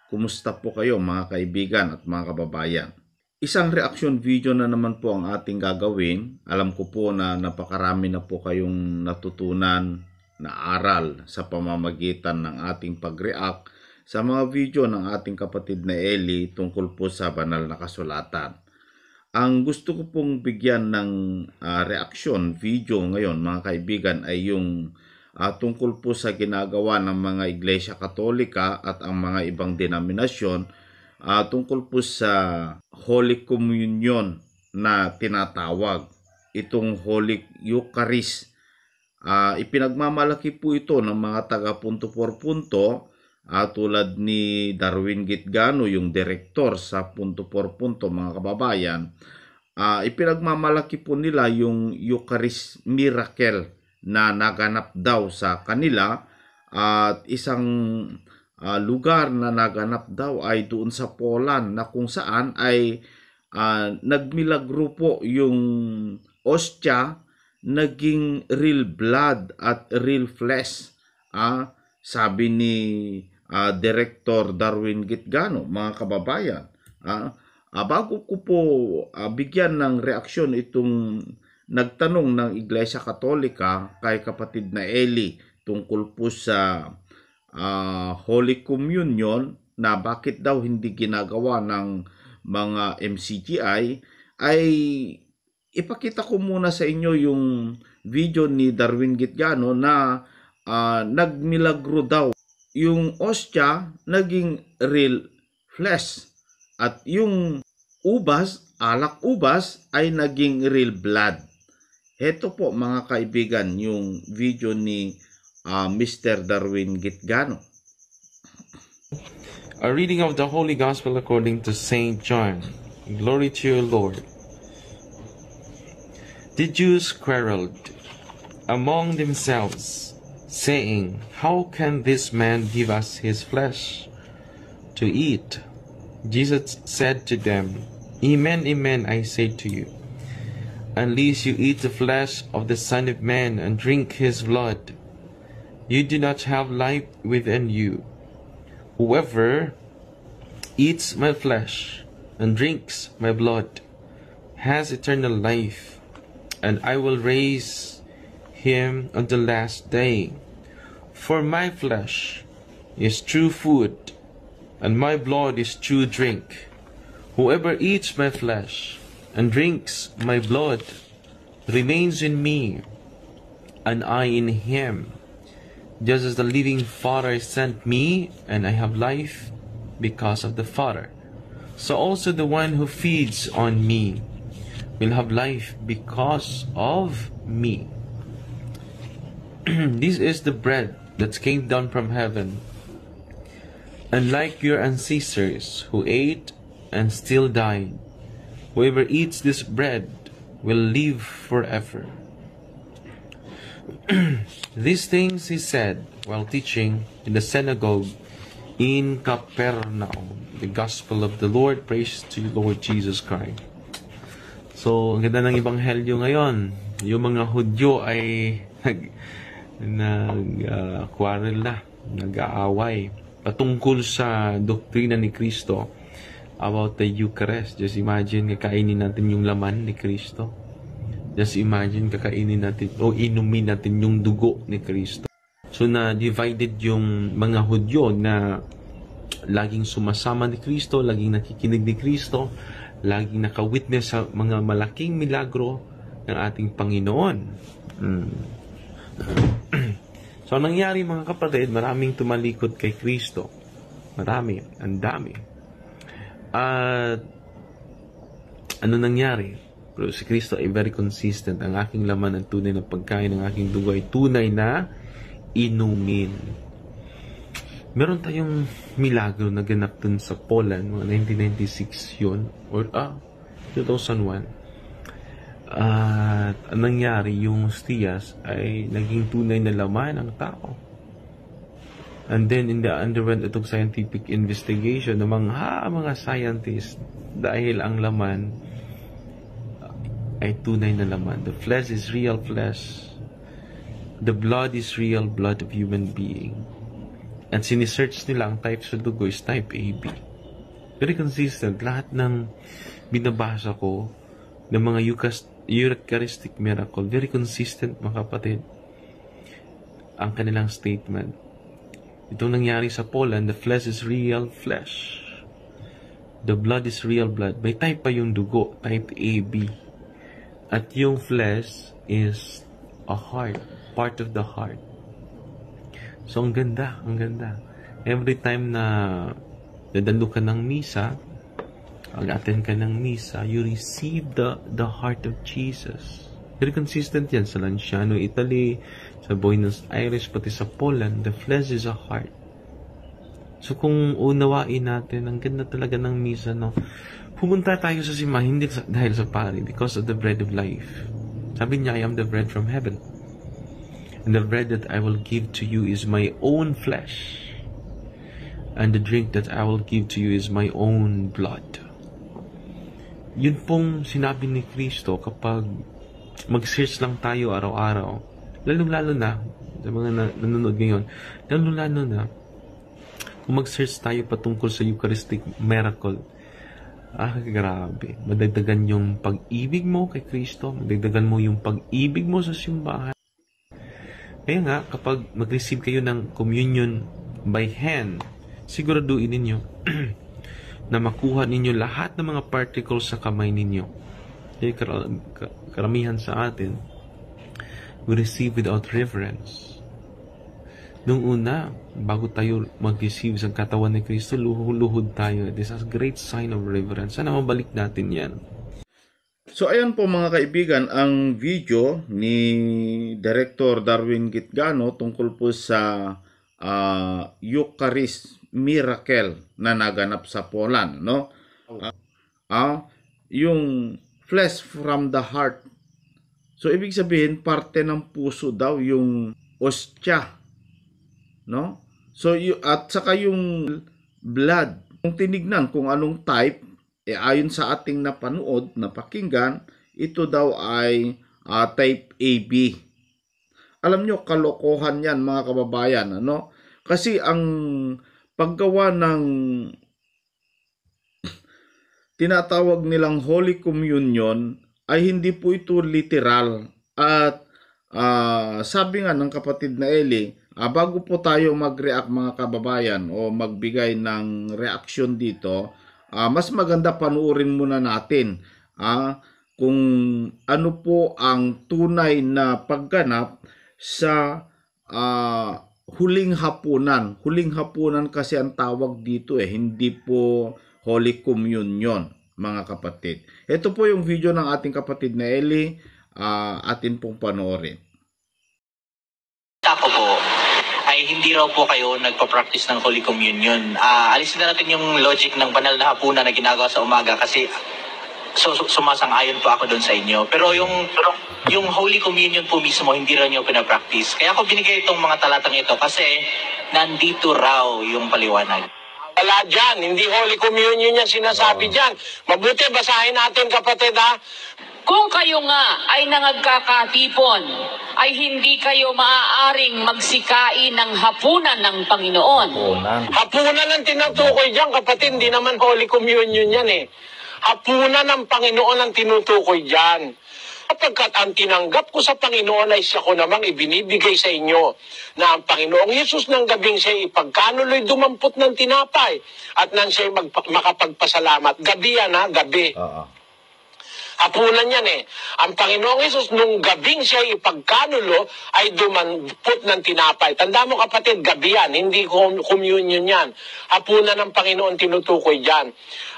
Kumusta po kayo mga kaibigan at mga kababayan? Isang reaction video na naman po ang ating gagawin. Alam ko po na napakarami na po kayong natutunan na aral sa pamamagitan ng ating pag-react sa mga video ng ating kapatid na Eli tungkol po sa banal na kasulatan. Ang gusto ko pong bigyan ng reaction video ngayon mga kaibigan ay yung tungkol po sa ginagawa ng mga Iglesia Katolika at ang mga ibang denominasyon tungkol po sa Holy Communion na tinatawag. Itong Holy Eucharist. Ipinagmamalaki po ito ng mga taga Punto por Punto tulad ni Darwin Gitgano, yung direktor sa Punto por Punto mga kababayan. Ipinagmamalaki po nila yung Eucharist miracle na naganap daw sa kanila at isang lugar na naganap daw ay doon sa Poland na kung saan ay nagmilagro po yung ostya naging real blood at real flesh. Sabi ni Director Darwin Gitgano mga kababayan. Bago ko po bigyan ng reaksyon itong nagtanong ng Iglesia Katolika kay kapatid na Eli tungkol po sa Holy Communion na bakit daw hindi ginagawa ng mga MCGI, ay ipakita ko muna sa inyo yung video ni Darwin Gitgano na nagmilagro daw yung ostya naging real flesh at yung alak ubas ay naging real blood. Heto po mga kaibigan yung video ni Mr. Darwin Gitgano. A reading of the Holy Gospel according to St. John. Glory to you, Lord. The Jews quarreled among themselves, saying, "How can this man give us his flesh to eat?" Jesus said to them, "Amen, amen, I say to you, unless you eat the flesh of the Son of Man and drink his blood, you do not have life within you. Whoever eats my flesh and drinks my blood has eternal life, and I will raise him on the last day. For my flesh is true food, and my blood is true drink. Whoever eats my flesh and drinks my blood remains in me, and I in him. Just as the living Father sent me, and I have life because of the Father, so also the one who feeds on me will have life because of me. This is the bread that came down from heaven. Unlike your ancestors who ate and still died, whoever eats this bread will live forever." These things he said while teaching in the synagogue in Capernaum. The Gospel of the Lord. Praise to you, Lord Jesus Christ. So, ang ganda ng Ebanghelyo ngayon. Yung mga Hudyo ay nag-quarrel na, nag-aaway patungkol sa doktrina ni Kristo about the Eucharist. Just imagine, kakainin natin yung laman ni Kristo. Just imagine, kakainin natin o inumin natin yung dugo ni Kristo. So, na-divided yung mga Hudyo na laging sumasama ni Kristo, laging nakikinig ni Kristo, laging naka-witness sa mga malaking milagro ng ating Panginoon. So, nangyari mga kapatid, maraming tumalikod kay Kristo. Marami, ang dami. At ano nangyari? Pero si Kristo ay very consistent. Ang aking laman ang tunay na pagkain, ang aking dugo ay tunay na inumin. Meron tayong milagro na ganap dun sa Poland, mga 1996 yun, or 2001. At ang nangyari, yung hostiyas ay naging tunay na laman ng tao. And then, underwent itong scientific investigation ng mga scientists dahil ang laman ay tunay na laman. The flesh is real flesh. The blood is real blood of human being. At sinisearch nila ang type sa dugo is type AB. Very consistent. Lahat ng binabasa ko ng mga Eucharistic miracle, very consistent, mga kapatid, ang kanilang statement. Itong nangyari sa Poland, the flesh is real flesh. The blood is real blood. May type pa yung dugo, type AB. At yung flesh is a heart, part of the heart. So, ang ganda, ang ganda. Every time na dadalo ka ng misa, mag-attend ka ng misa, you receive the heart of Jesus. Very consistent yan sa Lanciano, Italy, sa Buenos Aires, pati sa Poland. The flesh is a heart. So, kung unawain natin, ang ganda talaga ng misa, no? Pumunta tayo sa simbahan, hindi dahil sa pari, because of the bread of life. Sabi niya, I am the bread from heaven. And the bread that I will give to you is my own flesh. And the drink that I will give to you is my own blood. Yun pong sinabi ni Kristo kapag mag-search lang tayo araw-araw. Lalo-lalo na, sa mga nanonood ngayon, lalo-lalo na, kung mag-search tayo patungkol sa Eucharistic miracle, grabe. Madagdagan yung pag-ibig mo kay Kristo, madagdagan mo yung pag-ibig mo sa simbahan. Kaya nga, kapag mag-receive kayo ng communion by hand, siguraduhin ninyo na makuha ninyo lahat ng mga particles sa kamay ninyo. Karamihan sa atin, we receive without reverence. Nung una, bago tayo mag-receive sa katawan ni Kristo, luhod tayo. This is a great sign of reverence. Sana mabalik natin yan. So ayan po mga kaibigan, ang video ni Director Darwin Gitgano tungkol po sa Eucharist miracle na naganap sa Poland, no? Yung flesh from the heart. So ibig sabihin parte ng puso daw yung ostya, no? So at saka yung blood, kung tinignan kung anong type, ayon sa ating napanood, napakinggan, ito daw ay type AB. Alam nyo, kalokohan yan mga kababayan, ano? Kasi ang paggawa ng tinatawag nilang Holy Communion ay hindi po ito literal. At sabi nga ng kapatid na Eli, bago po tayo mag-react mga kababayan o magbigay ng reaksyon dito, mas maganda panuorin muna natin kung ano po ang tunay na pagganap sa huling hapunan. Huling hapunan kasi ang tawag dito hindi po Holy Communion, mga kapatid. Ito po yung video ng ating kapatid na Eli, atin pong panoorin. Ako po ay hindi raw po kayo nagpa-practice ng Holy Communion. Alisin na natin yung logic ng banal na hapunan na ginagawa sa umaga kasi sumasang-ayon po ako doon sa inyo. Pero yung Holy Communion po mismo, hindi raw nyo pinapractice. Kaya ako binigay itong mga talatang ito kasi nandito raw yung paliwanag. Wala dyan, hindi Holy Communion yan sinasabi dyan. Mabuti, basahin natin kapatid ha. Kung kayo nga ay nangagkakatipon, ay hindi kayo maaaring magsikain ng hapunan ng Panginoon. Hapunan ang tinutukoy dyan kapatid, hindi naman Holy Communion yan Hapunan ng Panginoon ang tinutukoy dyan. Kapagkat ang tinanggap ko sa Panginoon ay siya ko namang ibinibigay sa inyo na ang Panginoong Yesus ng gabing siya ipagkanuloy dumampot ng tinapay at nang siya makapagpasalamat. Gabi yan gabi. Hapunan yan Ang Panginoong Yesus nung gabing siya ipagkanulo ay dumampot ng tinapay. Tanda mo kapatid, gabi yan, hindi communion yan. Hapunan ng Panginoon tinutukoy dyan.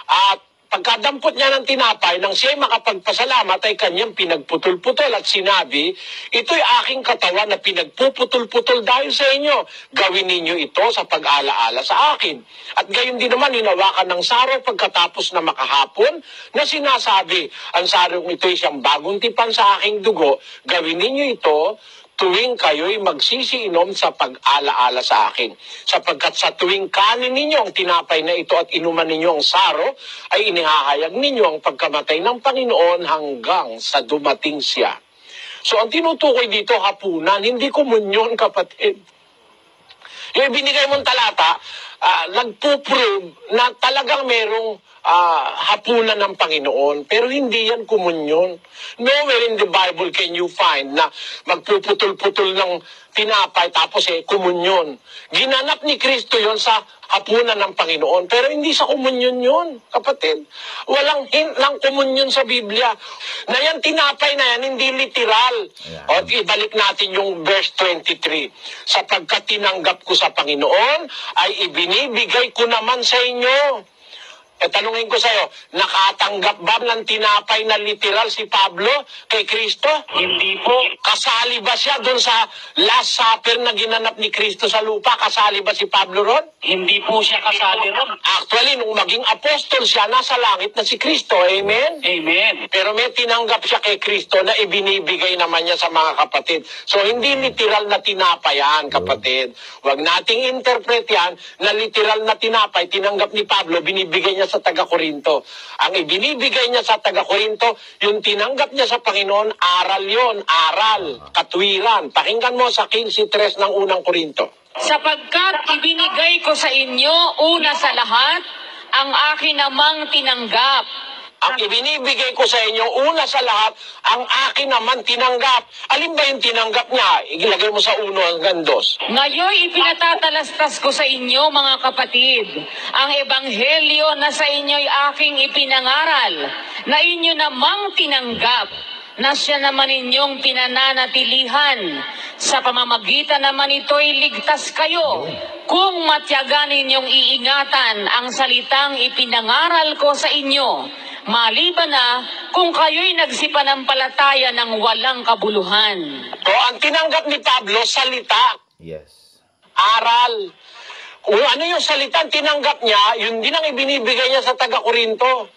At pagkadampot niya ng tinapay, nang siya makapagpasalamat ay kanyang pinagputol-putol at sinabi, ito'y aking katawan na pinagpuputol-putol dahil sa inyo. Gawin ninyo ito sa pag-alaala sa akin. At gayon din naman, hinawakan ng saro pagkatapos na makahapon na sinasabi, ang sarong ito'y siyang bagong tipan sa aking dugo. Gawin ninyo ito tuwing kayo'y magsisiinom sa pag-alaala sa akin. Sapagkat sa tuwing kanin ninyo ang tinapay na ito at inuman ninyo ang saro, ay inihahayag ninyo ang pagkamatay ng Panginoon hanggang sa dumating siya. So ang tinutukoy dito hapunan, hindi komunyon kapatid. Yung binigay mong talata, nagpo-prove na talagang merong hapunan ng Panginoon. Pero hindi yan komunyon. Nowhere in the Bible can you find na magpuputol-putol ng tinapay tapos komunyon. Ginanap ni Kristo yon sa hapunan ng Panginoon. Pero hindi sa komunyon yon, kapatid. Walang hint ng komunyon sa Biblia. Na yan, tinapay na yan, hindi literal. O ibalik natin yung verse 23. Sapagkat tinanggap ko sa Panginoon, ay ibinibigay ko naman sa inyo. Tanungin ko sa'yo, nakatanggap ba ng tinapay na literal si Pablo kay Kristo? Hindi po. Kasali ba siya doon sa Last Supper na ginanap ni Kristo sa lupa? Kasali ba si Pablo ron? Hindi po siya kasali ron. Actually, nung maging apostol siya, nasa langit na si Kristo. Amen? Amen. Pero may tinanggap siya kay Kristo na ibinibigay naman niya sa mga kapatid. So, hindi literal na tinapay yan, kapatid. Huwag nating interpret yan na literal na tinapay, tinanggap ni Pablo, binibigay niya sa taga-Korinto. Ang ibinibigay niya sa taga-Korinto, yung tinanggap niya sa Panginoon, aral yon, aral, katwiran. Pakinggan mo sa 15:3 ng unang Korinto. Sapagkat ibinigay ko sa inyo una sa lahat ang akin namang tinanggap. Ang ibinibigay ko sa inyo, una sa lahat, ang akin naman tinanggap. Alin ba yung tinanggap niya? Ilagay mo sa 1 hanggang 2. Ngayon ipinatatalastas ko sa inyo, mga kapatid, ang ebanghelyo na sa inyo'y aking ipinangaral, na inyo namang tinanggap, na siya naman inyong pinananatilihan. Sa pamamagitan naman ito'y ligtas kayo, kung matyagan ninyong iingatan ang salitang ipinangaral ko sa inyo, maliban na kung kayo'y nagsipanampalataya ng walang kabuluhan. So, ang tinanggap ni Pablo, salita. Yes. Aral. Kung ano yung salitang tinanggap niya, yun din ang ibinibigay niya sa taga-Korinto.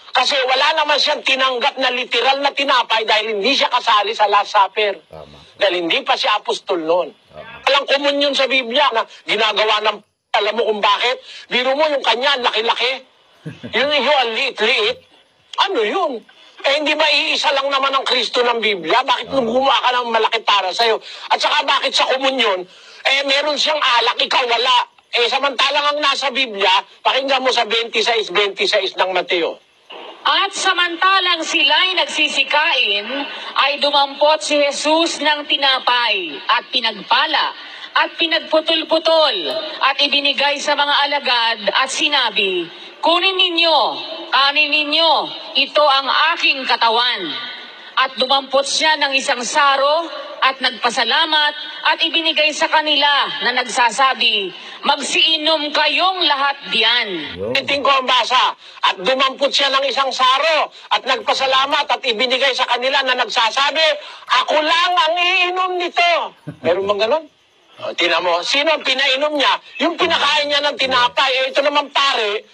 Kasi wala naman siyang tinanggap na literal na tinapay dahil hindi siya kasali sa Last Supper. Tama. Dahil hindi pa siya apostol noon. Walang komunyon sa Biblia na ginagawa ng alam mo kung bakit? Biro mo yung kanya, laki-laki. Yung ang liit-liit. Ano yun? Hindi ba iisa lang naman ang Kristo ng Biblia? Bakit gumawa ka ng malaki para sa'yo? At saka bakit sa komunyon, meron siyang alak, ikaw wala. Samantalang ang nasa Biblia, pakinggan mo sa 26:26 ng Mateo. At samantalang sila'y nagsisikain, ay dumampot si Jesus ng tinapay at pinagpala at pinagputol-putol at ibinigay sa mga alagad at sinabi, kunin ninyo, kanin ninyo, ito ang aking katawan. At dumampot siya ng isang saro at nagpasalamat at ibinigay sa kanila na nagsasabi, magsiinom kayong lahat diyan. Iting ko ang basa. At dumampot siya ng isang saro at nagpasalamat at ibinigay sa kanila na nagsasabi, ako lang ang iinom nito. Meron bang ganon? Tingnan mo, sino ang pinainom niya? Yung pinakain niya ng tinapay. Ito naman pare,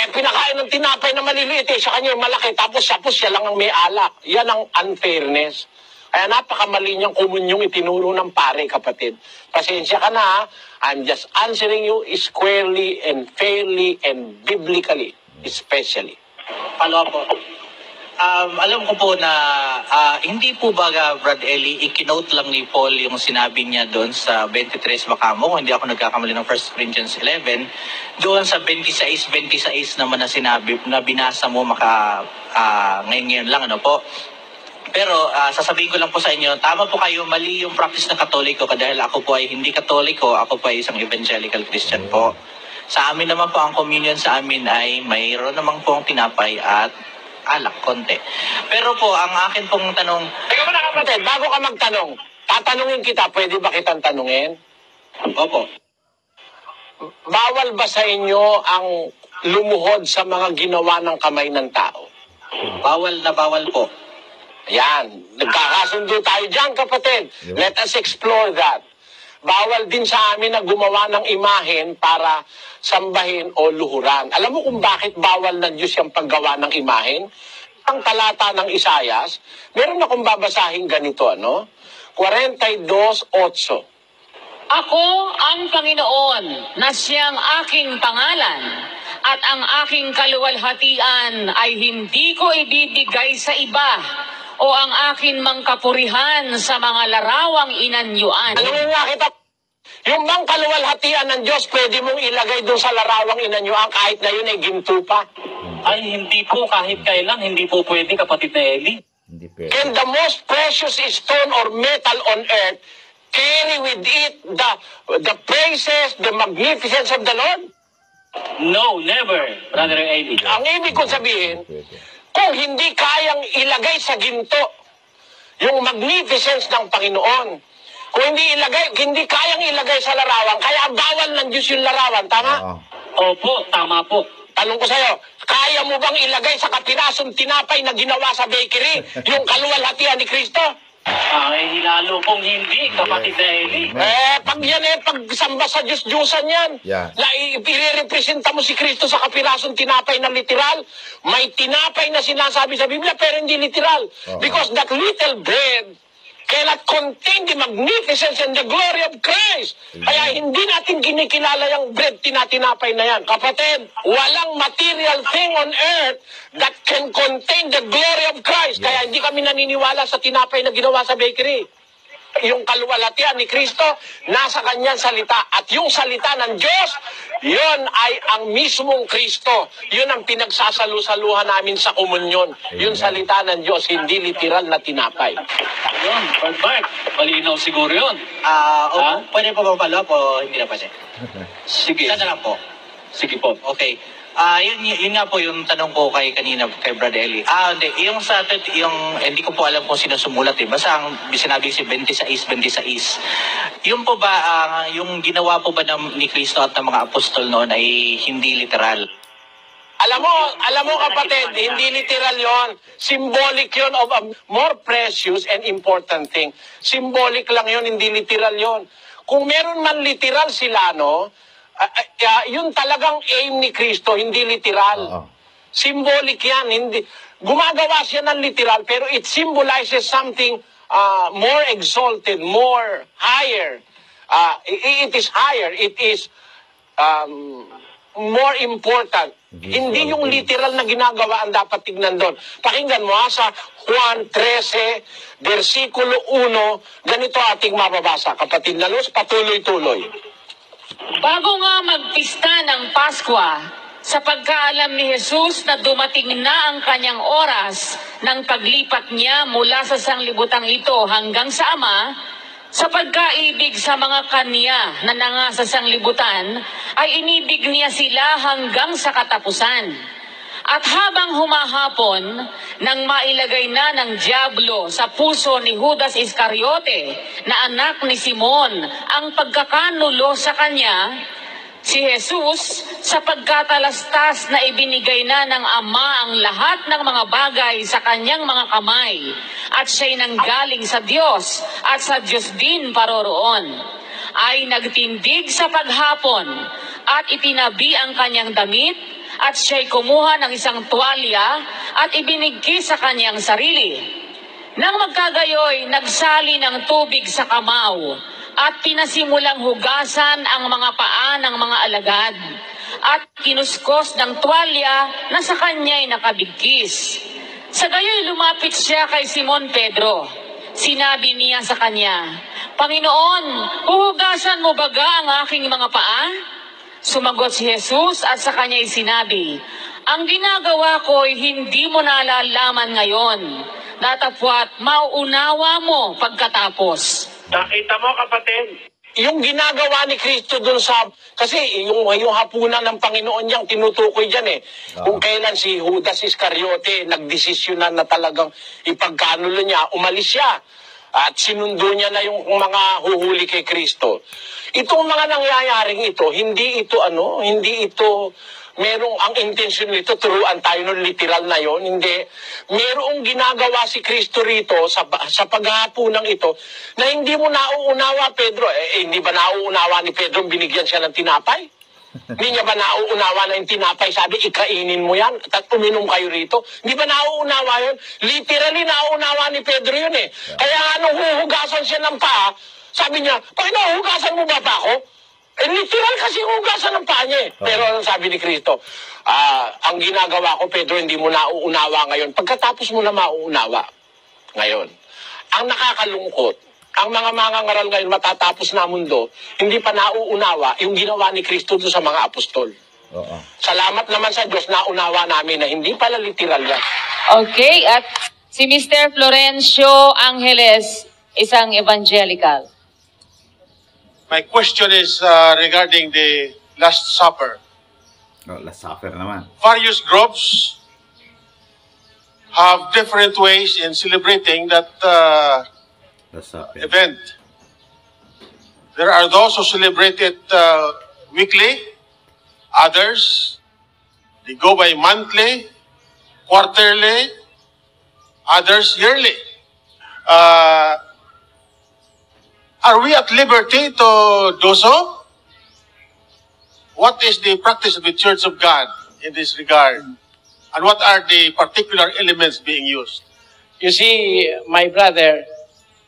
pinakain ng tinapay na maliliit sa kanya yung malaki. Tapos siya lang ang may alak. Yan ang unfairness. Kaya napakamali niyang kumunyong itinuro ng pare, kapatid. Pasensya ka na, ha? I'm just answering you squarely and fairly and biblically, especially. Follow up po. Alam ko po na hindi po ba, Brad Eli, ikinote lang ni Paul yung sinabi niya doon sa 23 Makamo, kung hindi ako nagkakamali ng 1 Corinthians 11, doon sa 26 naman na sinabi, na binasa mo ngayon lang, ano po. Pero sasabihin ko lang po sa inyo, tama po kayo, mali yung practice ng Katoliko dahil ako po ay hindi Katoliko, ako po ay isang evangelical Christian po. Sa amin naman po, ang communion sa amin ay mayroon naman pong tinapay at alak, konti. Pero po, ang akin pong tanong... Teka muna, kapatid, bago ka magtanong, tatanungin kita, pwede ba kitang tanungin? Opo. Bawal ba sa inyo ang lumuhod sa mga ginawa ng kamay ng tao? Bawal na bawal po. Yan. Nagkakasundo tayo dyan, kapatid. Let us explore that. Bawal din sa amin na gumawa ng imahen para sambahin o luhuran. Alam mo kung bakit bawal ng Diyos yung paggawa ng imahen? Ang talata ng Isayas, meron akong babasahin ganito, 42:8. Ako ang Panginoon na siyang aking pangalan at ang aking kaluwalhatian ay hindi ko ibibigay sa iba o ang akin mang kapurihan sa mga larawang inanyuan. Ano nga kita? Yung bang kaluwalhatian ng Diyos, pwede mong ilagay doon sa larawang inanyuan kahit na yun ay ginto pa. Ay, hindi po kahit kailan, hindi po pwede, kapatid na Eli. Hindi pwede. And the most precious stone or metal on earth carry with it the praises, the magnificence of the Lord. No, never, Brother Eli. Ang ibig ko sabihin, Pwede. kung hindi kayang ilagay sa ginto yung magnificence ng Panginoon, kung hindi kayang ilagay sa larawan, kaya bawal ng Diyos yung larawan, tama? Oo. Opo, tama po. Tanong ko sa'yo, kaya mo bang ilagay sa kapirasong tinapay na ginawa sa bakery yung kaluwalhatian ni Kristo? Ay, lalo pong hindi, kapatid na Eli. Pag yan pagsamba sa Diyos-Diyosan yan. Yeah. Irerepresenta mo si Kristo sa kapirasong tinapay na literal. May tinapay na sinasabi sa Biblia pero hindi literal. Because that little bread cannot contain the magnificence and the glory of Christ. Kaya hindi natin kinikilala yung bread tinatinapay na yan. Kapatid, walang material thing on earth that can contain the glory of Christ. Kaya hindi kami naniniwala sa tinapay na ginawa sa bakery. Yung kaluwalhatian ni Kristo, nasa kanyang salita. At yung salita ng Diyos, yun ay ang mismong Kristo. Yun ang pinagsasalu-saluhan namin sa komunyon. Yung salita ng Diyos, hindi literal na tinapay. Yun, Brad Mark, malinaw siguro yun. Pwede po ba follow up o hindi na pwede? Sige. Isa na lang po. Sige po. Okay. Yun nga po yung tanong ko kanina kay Brother Eli. Hindi. Yung hindi ko po alam kung sino sumulat eh. Basta ang sinabi si 26. Yung po ba, yung ginawa po ba ni Kristo at ng mga apostol noon ay hindi literal? Alam mo kapatid, hindi literal yon. Symbolic yon of a more precious and important thing. Symbolic lang yon, hindi literal yon. Kung meron man literal sila, no, yun talagang aim ni Kristo, hindi literal. Symbolic yan. Hindi, gumagawa siya ng literal, pero it symbolizes something more exalted, more higher. It is higher. It is more important. Hindi yung literal na ginagawa ang dapat tignan doon. Pakinggan mo sa Juan 13, versikulo 1, ganito ating mababasa. Kapatid na Luz, patuloy-tuloy. Bago nga magpista ng Paskwa, sa pagkaalam ni Jesus na dumating na ang kanyang oras ng paglipat niya mula sa sanglibutang ito hanggang sa Ama, sa pagkaibig sa mga kanya na nangasa sanglibutan, ay inibig niya sila hanggang sa katapusan. At habang humahapon, nang mailagay na ng Diablo sa puso ni Judas Iscariote, na anak ni Simon, ang pagkakanulo sa kanya, si Jesus, sa pagkatalastas na ibinigay na ng Ama ang lahat ng mga bagay sa kanyang mga kamay, at siya'y nanggaling sa Diyos at sa Diyos din paroroon, ay nagtindig sa paghapon at itinabi ang kanyang damit, at siya'y kumuha ng isang tuwalya at ibinigki sa kanyang sarili. Nang magkagayoy, nagsali ng tubig sa kamaw at pinasimulang hugasan ang mga paa ng mga alagad at kinuskos ng tuwalya na sa kanya'y nakabigkis. Sa gayoy lumapit siya kay Simon Pedro. Sinabi niya sa kanya, "Panginoon, huhugasan mo baga ang aking mga paa?" Sumagot si Jesus at sa kanya'y sinabi, "Ang ginagawa ko'y hindi mo nalalaman ngayon. Datapwat mauunawa mo pagkatapos." Nakita mo kapatid? Yung ginagawa ni Kristo dun kasi yung hapunan ng Panginoon niyang tinutukoy dyan eh. Kung kailan si Judas Iscariote nagdesisyonan na talagang ipagkanulo niya, umalis siya. At sinundo niya na yung mga huhuli kay Kristo. Itong mga nangyayaring ito, hindi ito merong ang intensyon nito, turuan tayo ng literal na yon. Hindi. Merong ginagawa si Kristo rito sa paghahapunan ito na hindi mo nauunawa, Pedro. Hindi ba nauunawa ni Pedro binigyan siya ng tinapay? Hindi niya ba nauunawa na yung tinapay? Sabi, ikainin mo yan at uminom kayo rito. Hindi ba nauunawa yun? Literally, nauunawa ni Pedro yun eh. Kaya nung huhugasan siya ng paa, sabi niya, "Panginoon, hugasan mo ba pa ako?" Literal kasi hugasan ng paa niya eh. Pero anong sabi ni Kristo? Ang ginagawa ko, Pedro, hindi mo nauunawa ngayon. Pagkatapos mo na mauunawa ngayon. Ang nakakalungkot, Ang mga mangangaral ngayon matatapos na ang mundo, hindi pa nauunawa yung ginawa ni Kristo doon sa mga apostol. Oo. Salamat naman sa Diyos, naunawa namin na hindi pala literal yan. Okay, at si Mr. Florencio Angeles, isang evangelical. My question is regarding the Last Supper. Oh, Last Supper naman. Various groups have different ways in celebrating that Last Supper. event. There are those who celebrate it weekly. Others, they go by monthly, quarterly, others yearly. Are we at liberty to do so? What is the practice of the Church of God in this regard? And what are the particular elements being used? You see, my brother,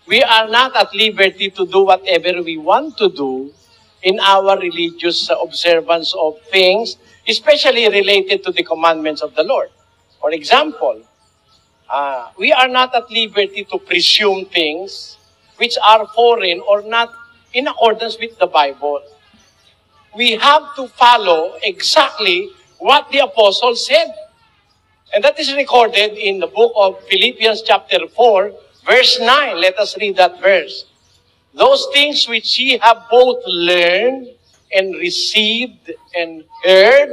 we are not at liberty to do whatever we want to do in our religious observance of things, especially related to the commandments of the Lord. For example, we are not at liberty to presume things which are foreign or not in accordance with the Bible. We have to follow exactly what the apostle said. And that is recorded in the book of Philippians chapter 4, verse 9. Let us read that verse. Those things which ye have both learned and received and heard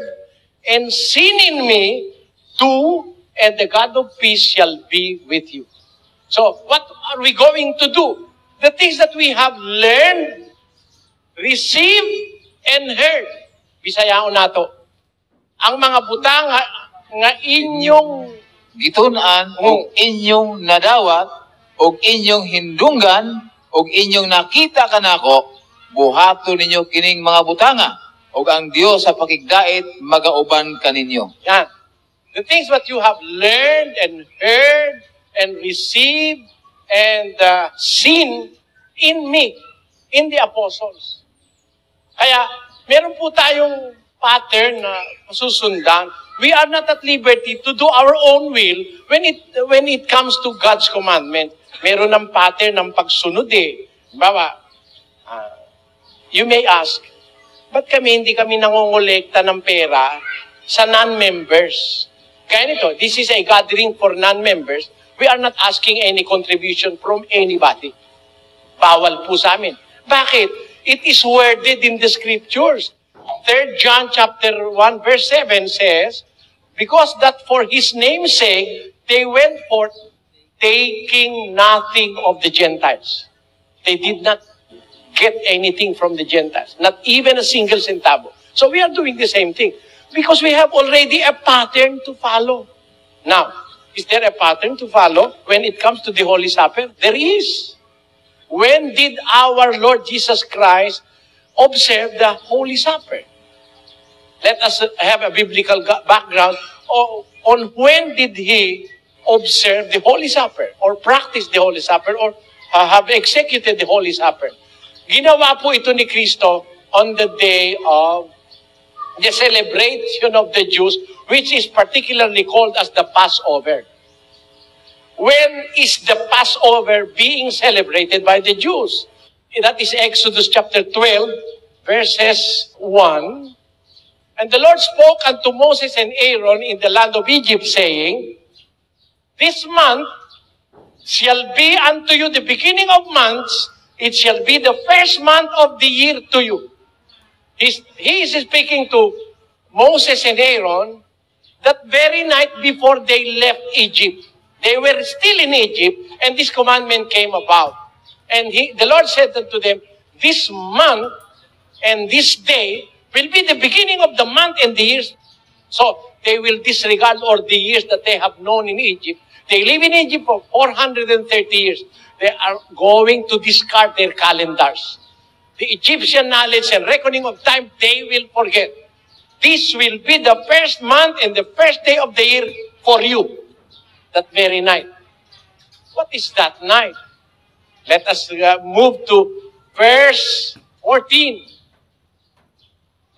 and seen in me, do, and the God of peace shall be with you. So, what are we going to do? The things that we have learned, received, and heard. Bisayao nato. Ang mga butang nga inyong gitunan ug inyong nadawat ug inyong hindunggan ug inyong nakita kanako buhaton ninyo kining mga butanga ug ang Dios sa pakigdait magauban kaninyo. Yan. The things that you have learned and heard and received and seen in me, in the apostles. Kaya, meron po tayong pattern na susundan. We are not at liberty to do our own will when it comes to God's commandment. Meron ng pattern ng pagsunod eh. Bawa, you may ask, ba't hindi kami nangongolekta ng pera sa non-members? Kaya nito, this is a gathering for non-members. We are not asking any contribution from anybody. Bawal po sa amin. Bakit? It is worded in the scriptures. 3 John chapter 1 verse 7 says, because that for his name's sake, they went forth taking nothing of the Gentiles. They did not get anything from the Gentiles. Not even a single centavo. So we are doing the same thing. Because we have already a pattern to follow. Now, is there a pattern to follow when it comes to the Holy Supper? There is. When did our Lord Jesus Christ observe the Holy Supper? Let us have a biblical background on when did he observe the Holy Supper or practice the Holy Supper or have executed the Holy Supper. Ginawa po ito ni Kristo on the day of the celebration of the Jews, which is particularly called as the Passover. When is the Passover being celebrated by the Jews? That is Exodus chapter 12, verses 1. And the Lord spoke unto Moses and Aaron in the land of Egypt, saying, this month shall be unto you the beginning of months, it shall be the first month of the year to you. He is speaking to Moses and Aaron that very night before they left Egypt. They were still in Egypt, and this commandment came about. And the Lord said unto them, this month and this day will be the beginning of the month and the years. So they will disregard all the years that they have known in Egypt. They live in Egypt for 430 years. They are going to discard their calendars. The Egyptian knowledge and reckoning of time, they will forget. This will be the first month and the first day of the year for you. That very night. What is that night? Let us move to verse 14.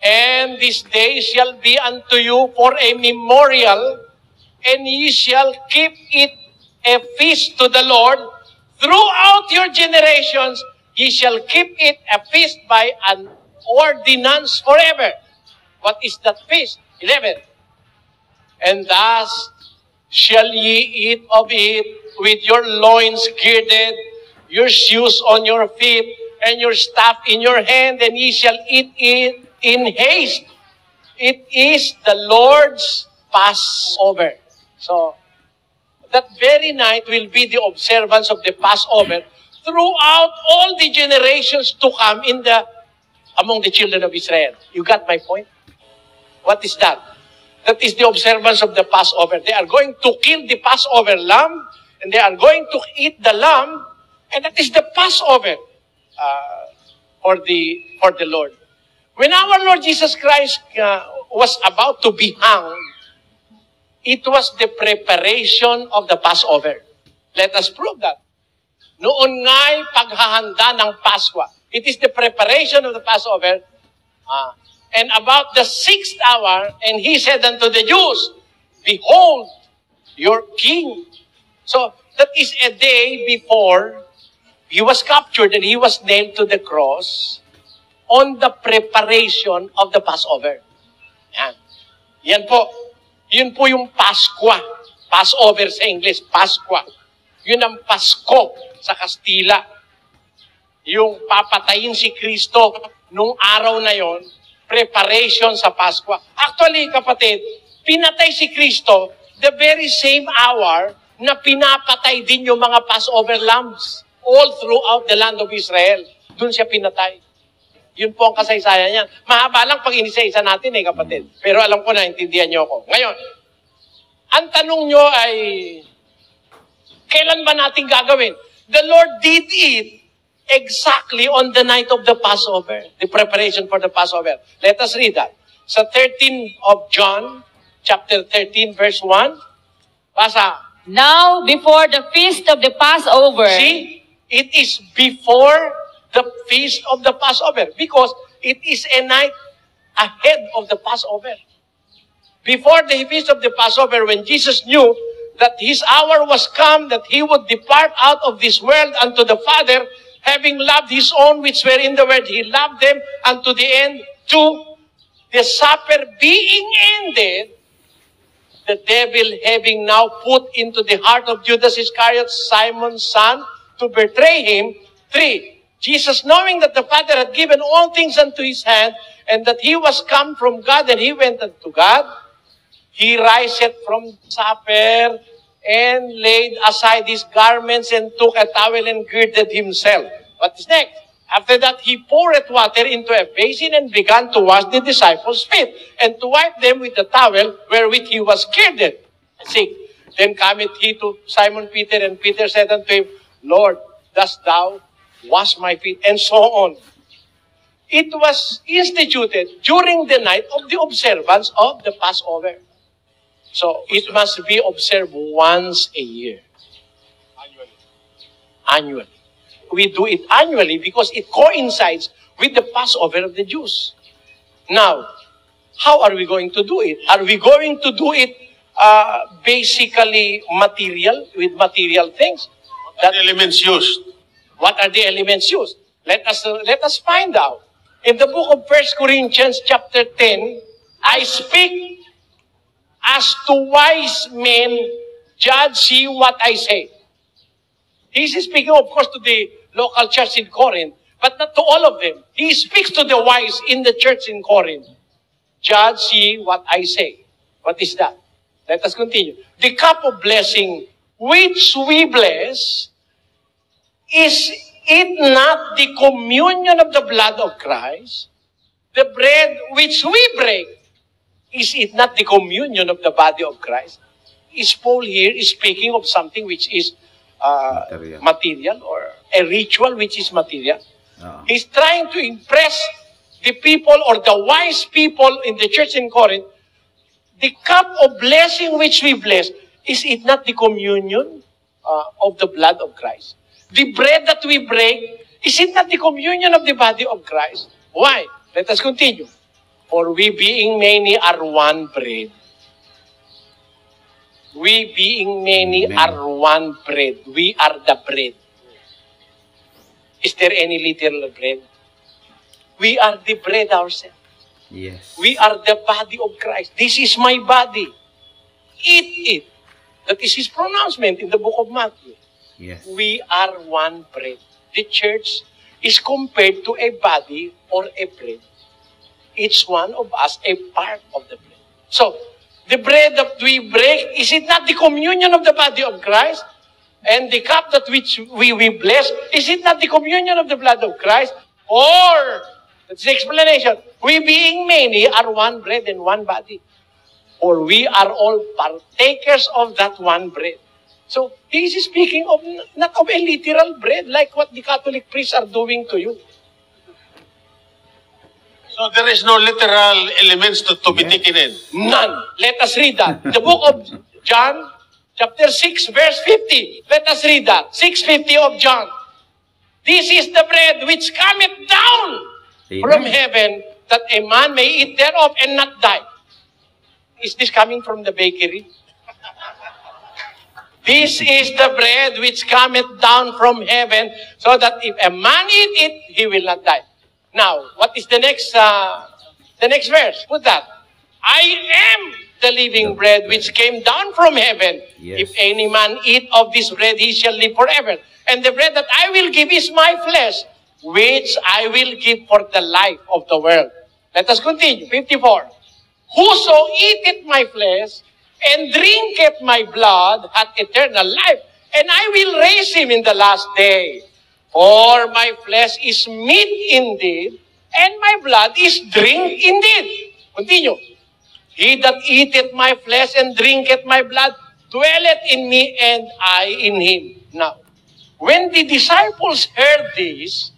And this day shall be unto you for a memorial, and ye shall keep it a feast to the Lord throughout your generations, ye shall keep it a feast by an ordinance forever. What is that feast? 11. And thus shall ye eat of it with your loins girded, your shoes on your feet, and your staff in your hand, and ye shall eat it in haste. It is the Lord's Passover. So, that very night will be the observance of the Passover throughout all the generations to come among the children of Israel. You got my point? What is that? That is the observance of the Passover. They are going to kill the Passover lamb, and they are going to eat the lamb, and that is the Passover for the Lord. When our Lord Jesus Christ was about to be hung, it was the preparation of the Passover. Let us prove that. Noon nga'y paghahanda ng Pasko. It is the preparation of the Passover. And about the 6th hour, and he said unto the Jews, behold, your king. So, that is a day before he was captured and he was nailed to the cross on the preparation of the Passover. Yan. Yan po. Yun po yung Paskwa. Passover sa English, Paskwa. Yun ang Pasko sa Kastila. Yung papatayin si Kristo nung araw na yon, preparation sa Paskwa. Actually, kapatid, pinatay si Kristo the very same hour na pinapatay din yung mga Passover lambs all throughout the land of Israel. Doon siya pinatay. Yun po ang kasaysayan niyan. Mahaba lang pag inisa-isa natin kapatid. Pero alam ko na, intindihan niyo ako. Ngayon, ang tanong niyo ay, kailan ba natin gagawin? The Lord did it exactly on the night of the Passover, the preparation for the Passover. Let us read that. Sa 13 of John, chapter 13, verse 1. Basa. Now, before the feast of the Passover, See, it is before the feast of the Passover because it is a night ahead of the Passover. Before the feast of the Passover, when Jesus knew that his hour was come, that he would depart out of this world unto the Father, having loved his own which were in the world, he loved them unto the end. 2, the supper being ended, the devil having now put into the heart of Judas Iscariot, Simon's son, to betray him. 3, Jesus, knowing that the Father had given all things unto his hand, and that he was come from God, and he went unto God, he riseth from supper, and laid aside his garments, and took a towel, and girded himself. What is next? After that, he poured water into a basin, and began to wash the disciples' feet, and to wipe them with the towel wherewith he was girded. 6, then cometh he to Simon Peter, and Peter said unto him, Lord, dost thou wash my feet? And so on. It was instituted during the night of the observance of the Passover. So, it must be observed once a year. Annually. We do it annually because it coincides with the Passover of the Jews. Now, how are we going to do it? Are we going to do it basically with material things? What are the elements used? What are the elements used? Let us find out. In the book of 1 Corinthians chapter 10, I speak as to wise men, judge ye what I say. He's speaking, of course, to the local church in Corinth, but not to all of them. He speaks to the wise in the church in Corinth. Judge ye what I say. What is that? Let us continue. The cup of blessing which we bless, is it not the communion of the blood of Christ? The bread which we break, is it not the communion of the body of Christ? Is Paul here speaking of something which is material, or a ritual which is material? He's trying to impress the people, or the wise people in the church in Corinth. The cup of blessing which we bless, is it not the communion of the blood of Christ? The bread that we break, is it not the communion of the body of Christ? Why? Let us continue. For we being many are one bread. We being many are one bread. We are the bread. Is there any literal bread? We are the bread ourselves. Yes. We are the body of Christ. This is my body. Eat it. That is his pronouncement in the book of Matthew. Yes. We are one bread. The church is compared to a body or a bread. Each one of us a part of the bread. So, the bread that we break, is it not the communion of the body of Christ? And the cup that which we bless, is it not the communion of the blood of Christ? Or, that's the explanation, we being many are one bread and one body. Or we are all partakers of that one bread. So, he is speaking of not of a literal bread like what the Catholic priests are doing to you. So there is no literal elements to be taken in. None. Let us read that. The book of John, chapter 6, verse 50. Let us read that. 6:50 of John. This is the bread which cometh down from heaven, that a man may eat thereof and not die. Is this coming from the bakery? This is the bread which cometh down from heaven, so that if a man eat it, he will not die. Now, what is the next verse? Put that. I am the living bread which came down from heaven. Yes. If any man eat of this bread, he shall live forever. And the bread that I will give is my flesh, which I will give for the life of the world. Let us continue. 54. Whoso eateth my flesh and drinketh my blood hath eternal life, and I will raise him in the last day. For my flesh is meat indeed, and my blood is drink indeed. Continue. He that eateth my flesh and drinketh my blood dwelleth in me, and I in him. Now, when the disciples heard this,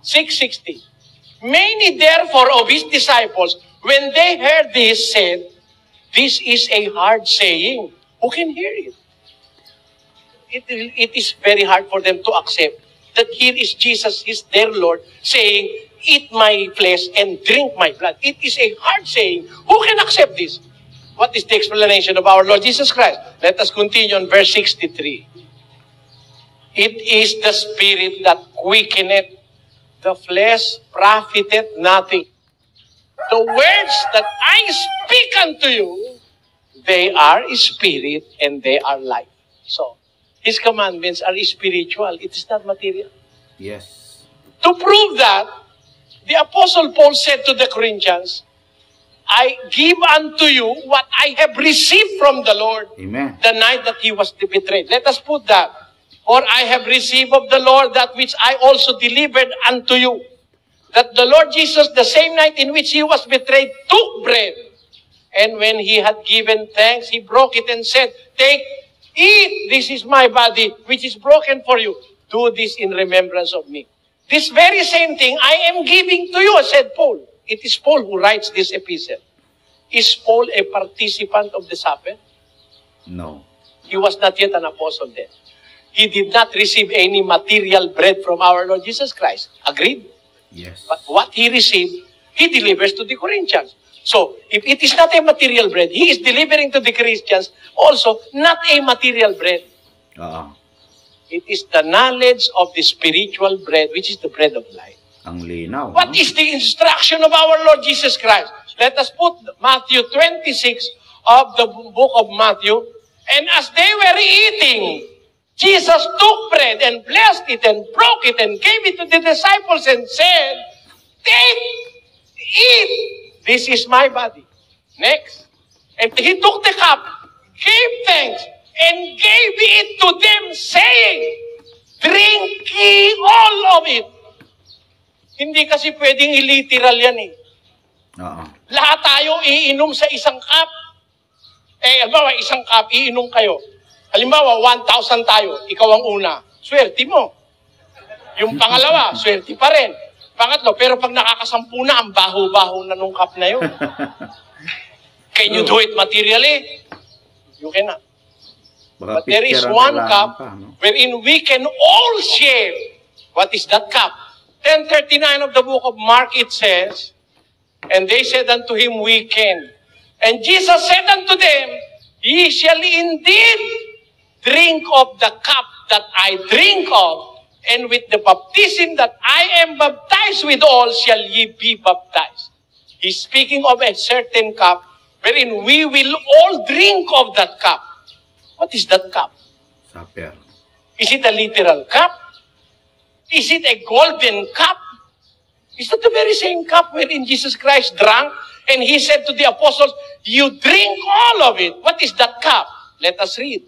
6:60, many therefore of his disciples, when they heard this, said, this is a hard saying. Who can hear it? It is very hard for them to accept that here is Jesus, is their Lord, saying, eat my flesh and drink my blood. It is a hard saying. Who can accept this? What is the explanation of our Lord Jesus Christ? Let us continue on verse 63. It is the spirit that quickeneth, the flesh profiteth nothing. The words that I speak unto you, they are spirit and they are life. So, his commandments are spiritual. It is not material. Yes. To prove that, the Apostle Paul said to the Corinthians, I give unto you what I have received from the Lord. Amen. The night that he was betrayed. Let us put that. For I have received of the Lord that which I also delivered unto you. That the Lord Jesus, the same night in which he was betrayed, took bread. And when he had given thanks, he broke it and said, take, eat, this is my body, which is broken for you. Do this in remembrance of me. This very same thing I am giving to you, said Paul. It is Paul who writes this epistle. Is Paul a participant of the supper? No. He was not yet an apostle then. He did not receive any material bread from our Lord Jesus Christ. Agreed? Yes. But what he received, he delivers to the Corinthians. So, if it is not a material bread, he is delivering to the Christians also not a material bread. It is the knowledge of the spiritual bread, which is the bread of life. Ang linaw. What is the instruction of our Lord Jesus Christ? Let us put Matthew 26 of the book of Matthew. And as they were eating, Jesus took bread and blessed it and broke it and gave it to the disciples and said, take, eat, this is my body. Next. And he took the cup, gave thanks, and gave it to them, saying, drink ye all of it. Hindi kasi pwedeng iliteral yan eh. Lahat tayo iinom sa isang cup. Halimbawa, isang cup, iinom kayo. Halimbawa, 1,000 tayo, ikaw ang una. Swerte mo. Yung pangalawa, swerte pa rin. Pangatlo, pero pag nakakasampu na, ang baho-baho na nung cup na yun. Can you do it materially? You cannot. But there is one cup wherein we can all share. What is that cup? 10:39 of the book of Mark, it says, and they said unto him, we can. And Jesus said unto them, ye shall indeed drink of the cup that I drink of, and with the baptism that I am baptized withal shall ye be baptized. He's speaking of a certain cup wherein we will all drink of that cup. What is that cup? Supper. Is it a literal cup? Is it a golden cup? Is that the very same cup wherein Jesus Christ drank and he said to the apostles, you drink all of it. What is that cup? Let us read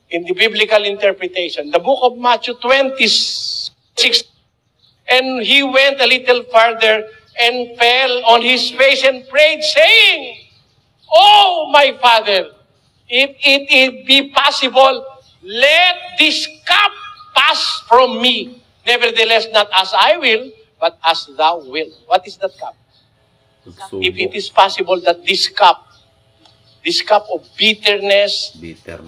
in the biblical interpretation. The book of Matthew 26. And he went a little farther and fell on his face and prayed, saying, Oh, my Father, if it be possible, let this cup pass from me. Nevertheless, not as I will, but as thou wilt. What is that cup? If it is possible that this cup of bitterness,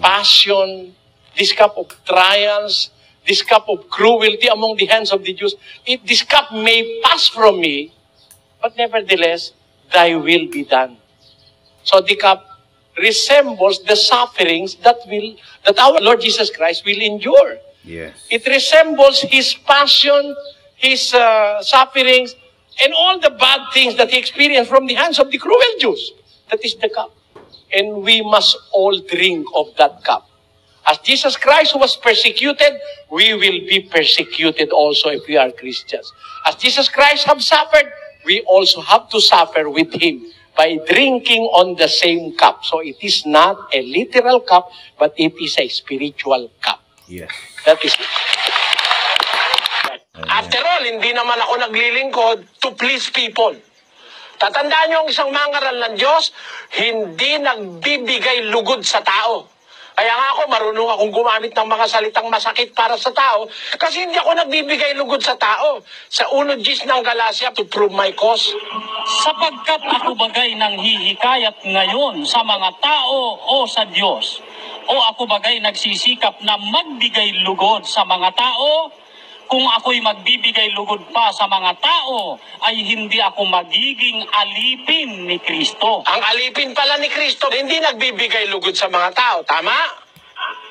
passion, this cup of trials, this cup of cruelty among the hands of the Jews, if this cup may pass from me, but nevertheless, thy will be done. So the cup resembles the sufferings that our Lord Jesus Christ will endure. Yes. It resembles his passion, his sufferings, and all the bad things that he experienced from the hands of the cruel Jews. That is the cup. And we must all drink of that cup. As Jesus Christ was persecuted, we will be persecuted also if we are Christians. As Jesus Christ have suffered, we also have to suffer with him by drinking on the same cup. So it is not a literal cup, but it is a spiritual cup. Yes. That is it. After all, hindi naman ako naglilingkod to please people. Tatandaan niyo ang isang mangaral ng Diyos, hindi nagbibigay lugod sa tao. Kaya nga ako, marunong akong gumamit ng mga salitang masakit para sa tao kasi hindi ako nagbibigay lugod sa tao. Sa 1:10 ng Galacia, to prove my cause. Sapagkat ako bagay nang hihikayat ngayon sa mga tao o sa Diyos, o ako bagay nagsisikap na magbigay lugod sa mga tao, kung ako'y magbibigay lugod pa sa mga tao, ay hindi ako magiging alipin ni Kristo. Ang alipin pala ni Kristo, hindi nagbibigay lugod sa mga tao. Tama?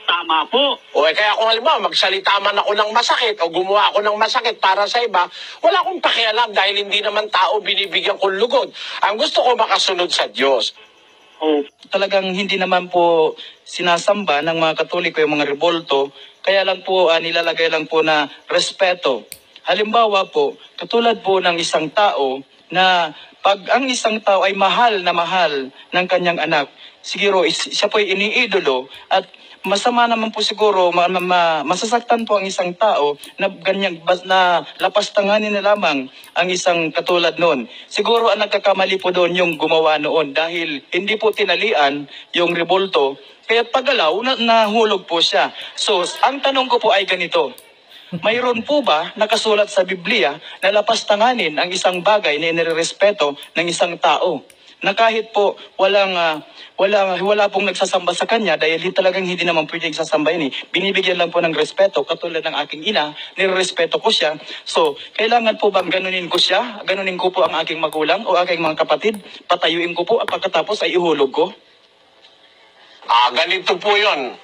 Tama po. O kaya kung halimbawa, magsalita man ako ng masakit o gumawa ako ng masakit para sa iba, wala akong pakialam dahil hindi naman tao binibigyan kong lugod. Ang gusto ko makasunod sa Diyos. Talagang hindi naman po sinasamba ng mga Katoliko yung mga rebolto, kaya lang po nilalagay lang po na respeto. Halimbawa po, katulad po ng isang tao na pag ang isang tao ay mahal ng kanyang anak, siguro siya po ay iniidolo at masama naman po siguro, masasaktan po ang isang tao na ganyang na lapastanganin na lamang ang isang katulad noon. Siguro ang nagkakamali po doon yung gumawa noon dahil hindi po tinalian yung rebolto, kaya pagalaw nahulog po siya. So, ang tanong ko po ay ganito. Mayroon po ba nakasulat sa Biblia na lapastanganin ang isang bagay na inirespeto ng isang tao? Na kahit po wala pong nagsasamba sa kanya dahil talagang hindi naman pwede nagsasamba yun eh. Binibigyan lang po ng respeto, katulad ng aking ina, nirespeto ko siya. So, kailangan po bang ganunin ko siya? Ganunin ko po ang aking magulang o aking mga kapatid? Patayuin ko po at pagkatapos ay ihulog ko? Ganito po yun.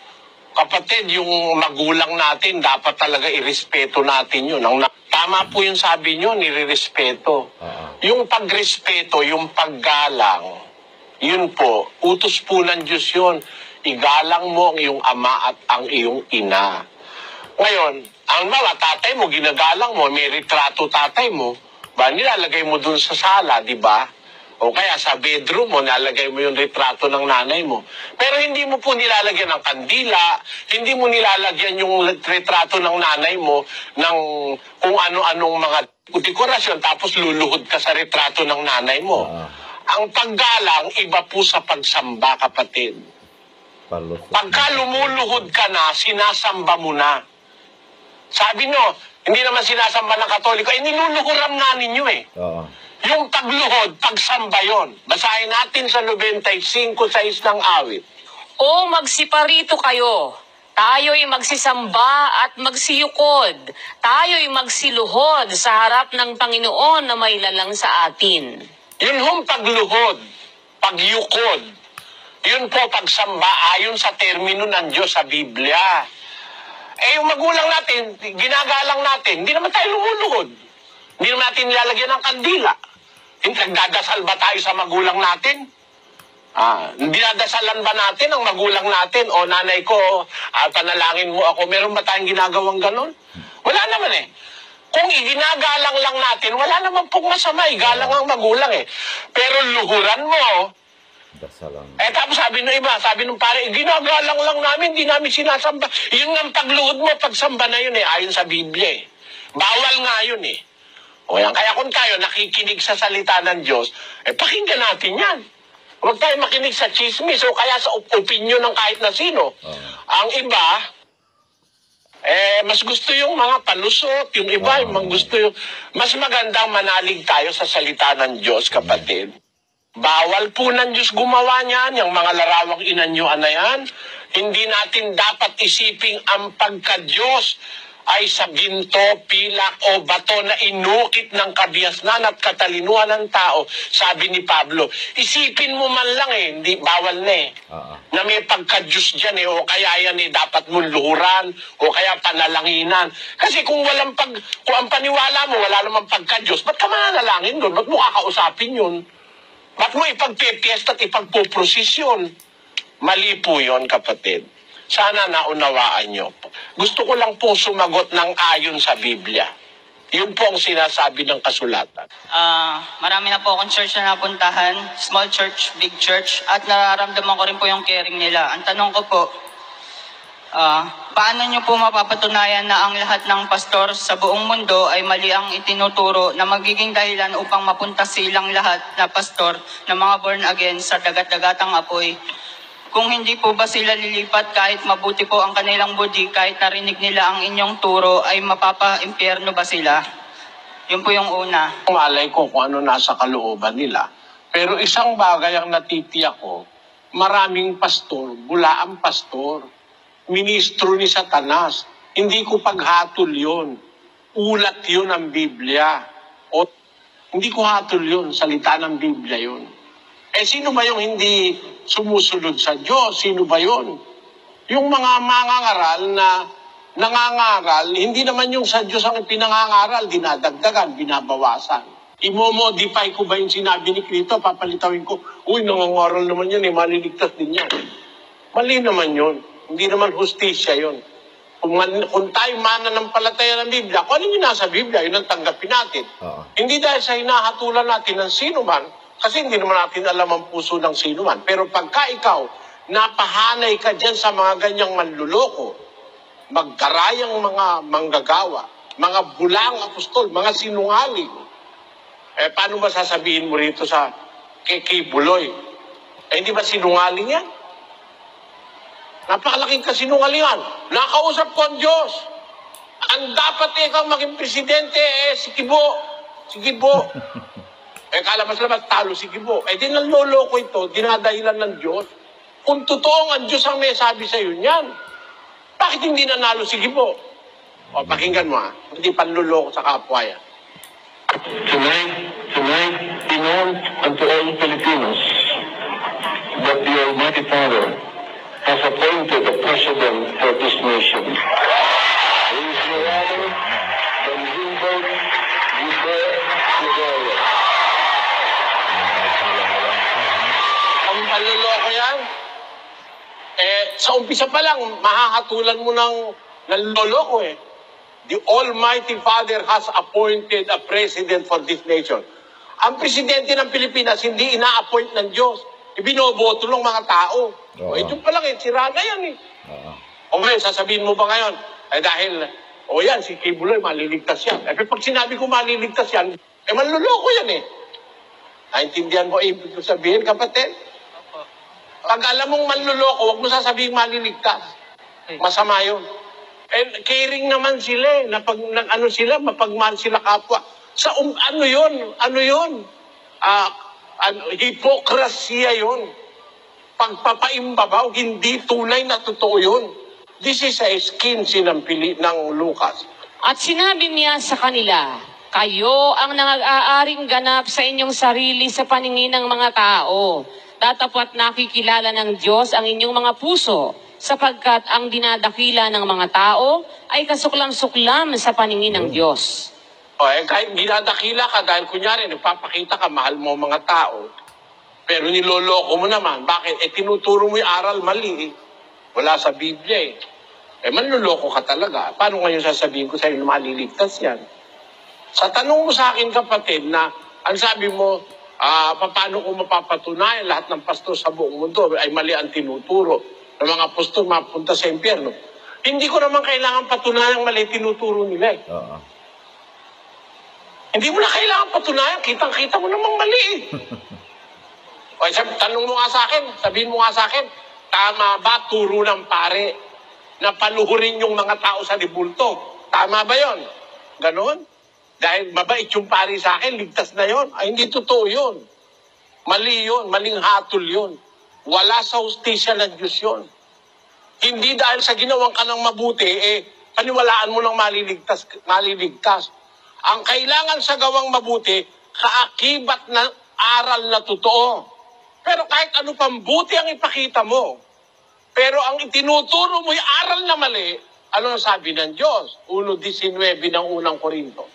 Kapatid, yung magulang natin, dapat talaga irespeto natin yun. Tama po yung sabi nyo, nire-respeto. Yung pagrespeto, yung paggalang, yun po, utos po ng Diyos yun. Igalang mo ang iyong ama at ang iyong ina. Ngayon, ang mga tatay mo, ginagalang mo, may retrato tatay mo, nilalagay mo dun sa sala, di ba? O kaya sa bedroom mo, nalagay mo yung retrato ng nanay mo. Pero hindi mo po nilalagyan ng kandila, hindi mo nilalagyan yung retrato ng nanay mo ng kung ano-anong mga dekorasyon, tapos luluhod ka sa retrato ng nanay mo. Ang paggalang, iba po sa pagsamba, kapatid. Pagka lumuluhod ka na, sinasamba mo na. Sabi nyo, hindi naman sinasamba ng Katoliko, niluluhuram nga ninyo eh. Yung pagluhod, pagsamba yon. Basahin natin sa 95:6 ng awit. O magsiparito kayo, tayo'y magsisamba at magsiyukod, tayo'y magsiluhod sa harap ng Panginoon na may lalang sa atin. Yun hong pagluhod, pagyukod, yun po pagsamba ayon sa termino ng Diyos sa Biblia. Eh, yung magulang natin, ginagalang natin, hindi naman tayo lumulugod. Hindi naman natin nilalagyan ng kandila. Nagdadasal ba tayo sa magulang natin? Dinadasalan ba natin ang magulang natin? O nanay ko, panalangin mo ako. Meron ba tayong ginagawang ganon? Wala naman eh. Kung iginagalang lang natin, wala naman pong masama. Igalang ang magulang eh. Pero luhuran mo, tapos sabi ng iba, sabi ng pare, ginagalang lang namin, hindi namin sinasamba. Yun ang pagluhod mo, pagsamba na yun eh, ayon sa Biblia eh. Bawal nga yun eh. O yan, kaya kung tayo nakikinig sa salita ng Diyos, pakinggan natin yan. Huwag tayo makinig sa chismis o kaya sa opinion ng kahit na sino. Ang iba, mas gusto yung mga palusot, yung iba, yung gusto yung... Mas magandang manalig tayo sa salita ng Diyos, kapatid. Bawal po ng Diyos gumawa niyan, yung mga larawang inanyuan na yan. Hindi natin dapat isiping ang pagka-Diyos ay sa ginto, pilak o bato na inukit ng kabiasnan at katalinuhan ng tao. Sabi ni Pablo, isipin mo man lang eh, hindi, bawal na eh. Na may pagka-Diyos dyan eh, o kaya yan eh, dapat mong luhuran, o kaya panalanginan. Kasi kung ang paniwala mo, wala namang pagka-Diyos, ba't ka mananalangin doon? Ba't mo kakausapin yun? Ba't mo ipagpipiesta at ipagpuprosesyon? Mali po yun, kapatid. Sana naunawaan nyo. Gusto ko lang pong sumagot ng ayon sa Biblia. Yun po ang sinasabi ng kasulatan. Marami na po akong church na napuntahan, small church, big church, at nararamdaman ko rin po yung caring nila. Ang tanong ko po, paano nyo po mapapatunayan na ang lahat ng pastor sa buong mundo ay mali ang itinuturo na magiging dahilan upang mapunta silang lahat na pastor na mga born again sa dagat-dagatang apoy? Kung hindi po ba sila lilipat kahit mabuti po ang kanilang budi, kahit narinig nila ang inyong turo, ay mapapa-impyerno ba sila? Yun po yung una. Malay ko kung ano nasa kalooban nila. Pero isang bagay ang natitiyak ko, maraming pastor, bulaang pastor, ministro ni Satanas. Hindi ko paghatol yun. Ulat yun ang Biblia. O, hindi ko hatol yun. Salita ng Biblia yun. Sino ba yung hindi sumusunod sa Diyos? Sino ba yun? Yung mga mangangaral na nangangaral, hindi naman yung sa Diyos ang pinangangaral, dinadagdagan, binabawasan. Imo-modify ko ba yung sinabi ni Cristo? Papalitawin ko, uy, nangangaral naman yan, maliligtas din yan. Mali naman yun. Hindi naman hustisya yun. Kung tayo mananampalataya ng Biblia, kung ano yung nasa Biblia, yun ang tanggapin natin. Hindi dahil sa hinahatulan natin ng sino man, kasi hindi naman natin alam ang puso ng sino man. Pero pagka ikaw, napahanay ka dyan sa mga ganyang manluloko, magkarayang mga manggagawa, mga bulang apostol, mga sinungaling, paano ba sasabihin mo rito sa kay Buloy? Hindi ba sinungaling yan? Napakalaking kasinungalingan. Nakausap ko ang Diyos. Ang dapat ikaw maging presidente, si Kibo. Si Kibo. Kala mas labas, talo si Kibo. Di naloloko ito, dinadahilan ng Diyos. Kung totoong ang Diyos ang may sabi sa iyo niyan, bakit hindi nanalo si Kibo? Pakinggan mo hindi panloloko sa kapwa yan. Tonight, be known unto all Filipinos that the Almighty Father has appointed a president for this nation. He is no other than Humboldt Yber. Ang panloloko yan. Sa umpisa pa lang, mahahatulan mo ng naloloko The Almighty Father has appointed a president for this nation. Ang presidente ng Pilipinas, hindi ina-appoint ng Diyos. Ibinoboto ng mga tao. Ito pa lang sira na yan ngayon, sasabihin mo ba ngayon? Dahil, yan, si Kibuloy, maliligtas yan. Pag sinabi ko maliligtas yan, manluloko yan Naintindihan mo ibig ko sabihin, kapatid? Pag alam mong manluloko, huwag mo sasabihin maliligtas. Masama yun. Caring naman sila na pag sila, mapagmahal sila kapwa. Sa ano yun? Hipokrasiya yun. Pagpapaimbabaw, hindi tunay na totoo yun. This is a scheme ng Lucas. At sinabi niya sa kanila, kayo ang nag-aaring ganap sa inyong sarili sa paningin ng mga tao. Datapwat nakikilala ng Diyos ang inyong mga puso. sapagkat ang dinadakila ng mga tao ay kasuklam-suklam sa paningin ng Diyos. Kahit dinadakila ka dahil kunyari nagpapakita ka, mahal mo mga tao, pero niloloko mo naman. Bakit? Tinuturo mo yung aral mali. Wala sa Biblia manloloko ka talaga. Paano ngayon sasabihin ko sa'yo na maliligtas yan? Sa tanong mo sa akin, kapatid, na ang sabi mo, paano ko mapapatunayan lahat ng pastor sa buong mundo ay mali ang tinuturo ng mga pastor mapunta sa impyerno. Hindi ko naman kailangan patunayan mali tinuturo nila. Hindi mo na kailangan patunayan, kitang-kita mo namang mali. Tanong mo nga sa akin, sabihin mo nga sa akin, tama ba turo ng pare na paluhurin yung mga tao sa libulto? Tama ba yon? Ganon? Dahil mabait yung pare sa akin, ligtas na yon. Ay, hindi totoo yun. Mali yun, maling hatol yun. Wala sa hustisya ng Diyos yun. Hindi dahil sa ginawang ka ng mabuti, paniwalaan mo ng maliligtas. Ang kailangan sa gawang mabuti, kaakibat na aral na totoo. Pero kahit ano pang buti ang ipakita mo, pero ang itinuturo mo yung aral na mali, ano ang sabi ng Diyos? 1:19 ng unang Korinto.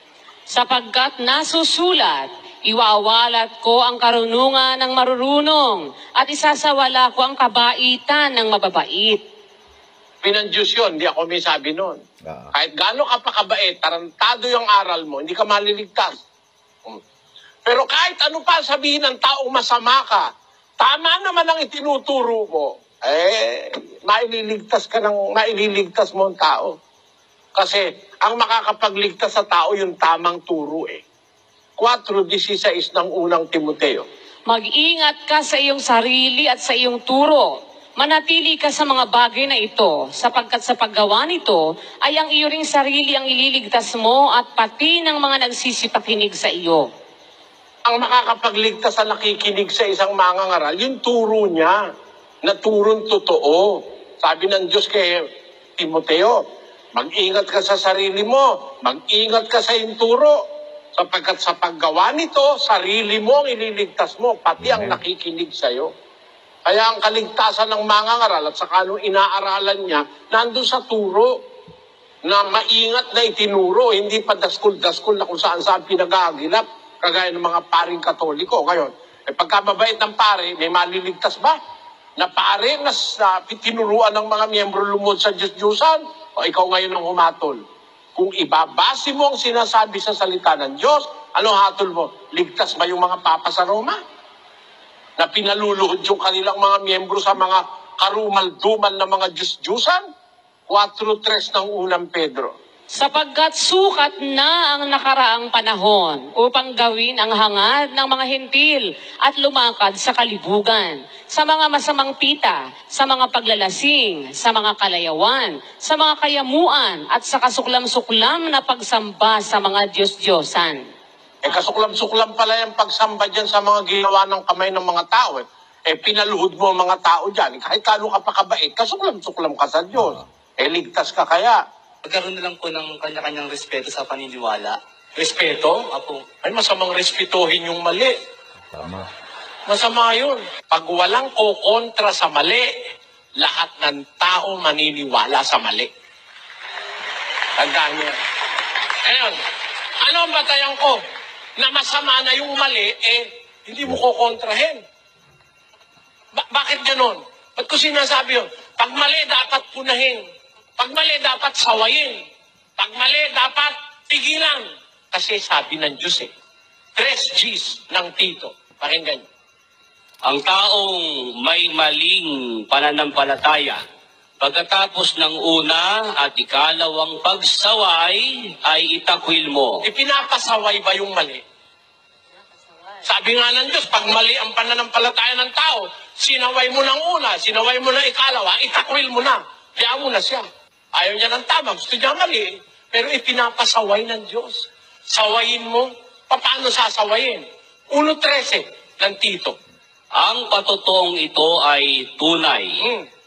Sapagkat nasusulat, iwawalat ko ang karunungan ng marurunong at isasawala ko ang kabaitan ng mababait. Ng Diyos yun, hindi ako may sabi nun. Kahit gaano ka pa kabait, tarantado yung aral mo, hindi ka maliligtas. Pero kahit ano pa sabihin ng taong masama ka, tama naman ang itinuturo mo, maililigtas mo ang tao. Kasi ang makakapagligtas sa tao yung tamang turo 4:16 ng unang Timoteo. Mag-ingat ka sa iyong sarili at sa iyong turo. Manatili ka sa mga bagay na ito, sapagkat sa paggawa nito ay ang iyo ring sarili ang ililigtas mo at pati ng mga nagsisipakinig sa iyo. Ang makakapagligtas sa nakikinig sa isang mangangaral, yung turo niya, na turong totoo. Sabi ng Diyos kay Timoteo, mag-ingat ka sa sarili mo, mag-ingat ka sa iyong turo, sapagkat sa paggawa nito, sarili mo ang ililigtas mo, pati ang nakikinig sa iyo. Kaya ang kaligtasan ng mangangaral at saka nung inaaralan niya, nandun sa turo na maingat na itinuro, hindi pa daskul-daskul na kung saan-saan pinag-aagilap, kagaya ng mga paring Katoliko. Ngayon, pagkababait ng pare, may maliligtas ba? Na pare na tinuruan ng mga miyembro lumod sa Diyos-Diyusan? O ikaw ngayon ang humatol? Kung ibabase mo ang sinasabi sa salita ng Diyos, anong hatol mo? Ligtas ba yung mga papa sa Roma? Na pinaluluhod yung kanilang mga miyembro sa mga karumal-dumal na mga Diyos-Diyusan? 4:3 ng unang Pedro. Sapagkat sukat na ang nakaraang panahon upang gawin ang hangad ng mga hentil at lumakad sa kalibugan, sa mga masamang pita, sa mga paglalasing, sa mga kalayawan, sa mga kayamuan at sa kasuklam-suklam na pagsamba sa mga Diyos-Diyosan. Kasuklam-suklam pala yung pagsamba dyan sa mga ginawa ng kamay ng mga tao. Pinaluhod mo ang mga tao dyan. Kahit kano ka pa kabait, kasuklam-suklam ka sa Diyos. Ligtas ka kaya. Magkaroon na lang po ng kanya-kanyang respeto sa paniniwala. Respeto? Apo. Ay, masamang respetuhin yung mali. Tama. Masama yun. Pag walang kukontra sa mali, lahat ng tao maniniwala sa mali. Tandaan niyo. Ngayon, ano ang batayan ko? Na masama na yung mali, hindi mo kukontrahin. Bakit ganon? Ba't ko sinasabi yun? Pag mali, dapat punahin. Pag mali, dapat sawayin. Pag mali, dapat pigilan. Kasi sabi ng Diyos 3 G's ng Tito. Pakinggan niyo. Ang taong may maling pananampalataya, pagkatapos ng una at ikalawang pagsaway, ay itakwil mo. Ipinapasaway ba yung mali? Sabi nga ng Diyos, pag mali ang pananampalataya ng tao, sinaway mo ng una, sinaway mo ng ikalawa, itakwil mo na. Diyan mo na siya. Ayaw niya ng tama, gusto niya mali. Pero ipinapasaway ng Diyos. Sawayin mo. Paano sasawayin? 1:13 ng Tito. Ang patotoong ito ay tunay.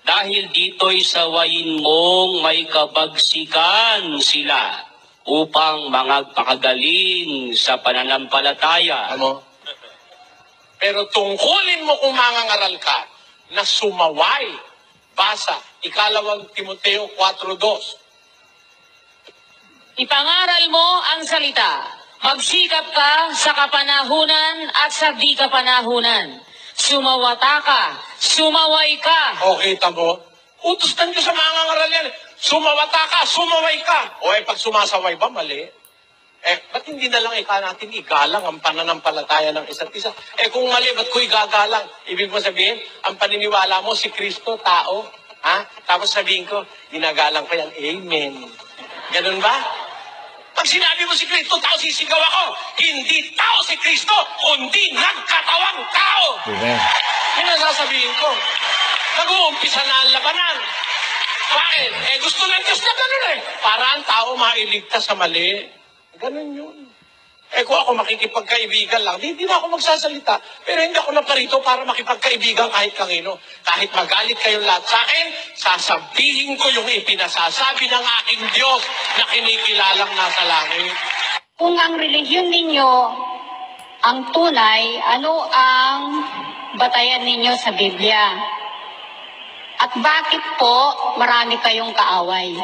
Dahil dito'y sawayin mong may kabagsikan sila upang magpakagaling sa pananampalataya. Ano? Pero tungkulin mo kung mangangaral ka na sumaway Basa, 2 Timoteo 4:2. Ipangaral mo ang salita. Magsikap ka sa kapanahunan at sa di kapanahunan. Sumawata ka, sumaway ka. O, kita mo? Utos ng Diyos sa mga ngaral yan. Sumawata ka, sumaway ka. O, pag sumasaway ba, mali? Ba't hindi na lang natin igalang ang pananampalataya ng isa't isa? Kung mali, ba't ko igagalang? Ibig mo sabihin, ang paniniwala mo, si Kristo, tao. Ha? Tapos sabihin ko, ginagalang ko yan. Amen. Ganun ba? Pag sinabi mo si Kristo, tao, sisigaw ako. Hindi tao si Kristo, kundi nagkatawang tao. Amen. Yun ang sasabihin ko. Nag-uumpisa na ang labanan. Bakit? Gusto ng Diyos na ganun Para ang tao mailigtas sa mali. Ganun yun. Kung ako makikipagkaibigan lang, hindi na ako magsasalita. Pero hindi ako naparito para makipagkaibigan kahit kanino. Kahit magalit kayong lahat sa akin, sasabihin ko yung ipinasasabi ng aking Diyos na kinikilalang nasa langit. Kung ang relihiyon ninyo ang tunay, ano ang batayan ninyo sa Biblia? At bakit po marami kayong kaaway?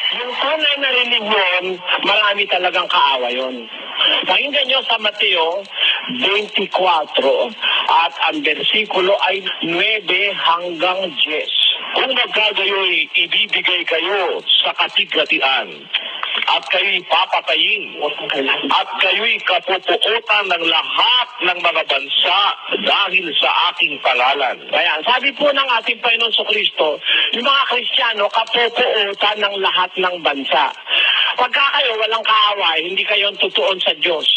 Yung tunay na relihiyon, marami talagang kaaway yun. Pakinggan nyo sa Mateo 24 at ang bersikulo ay 9 hanggang 10. Kung magkagayoy, ibibigay kayo sa katigatian at kayo'y papatayin at kayo'y kapupuotan ng lahat ng mga bansa dahil sa aking pangalan. Kaya sabi po ng ating Panginoon Kristo, yung mga Kristiyano kapupuotan ng lahat ng bansa. Pagka kayo walang kaaway, hindi kayo totoon sa Diyos.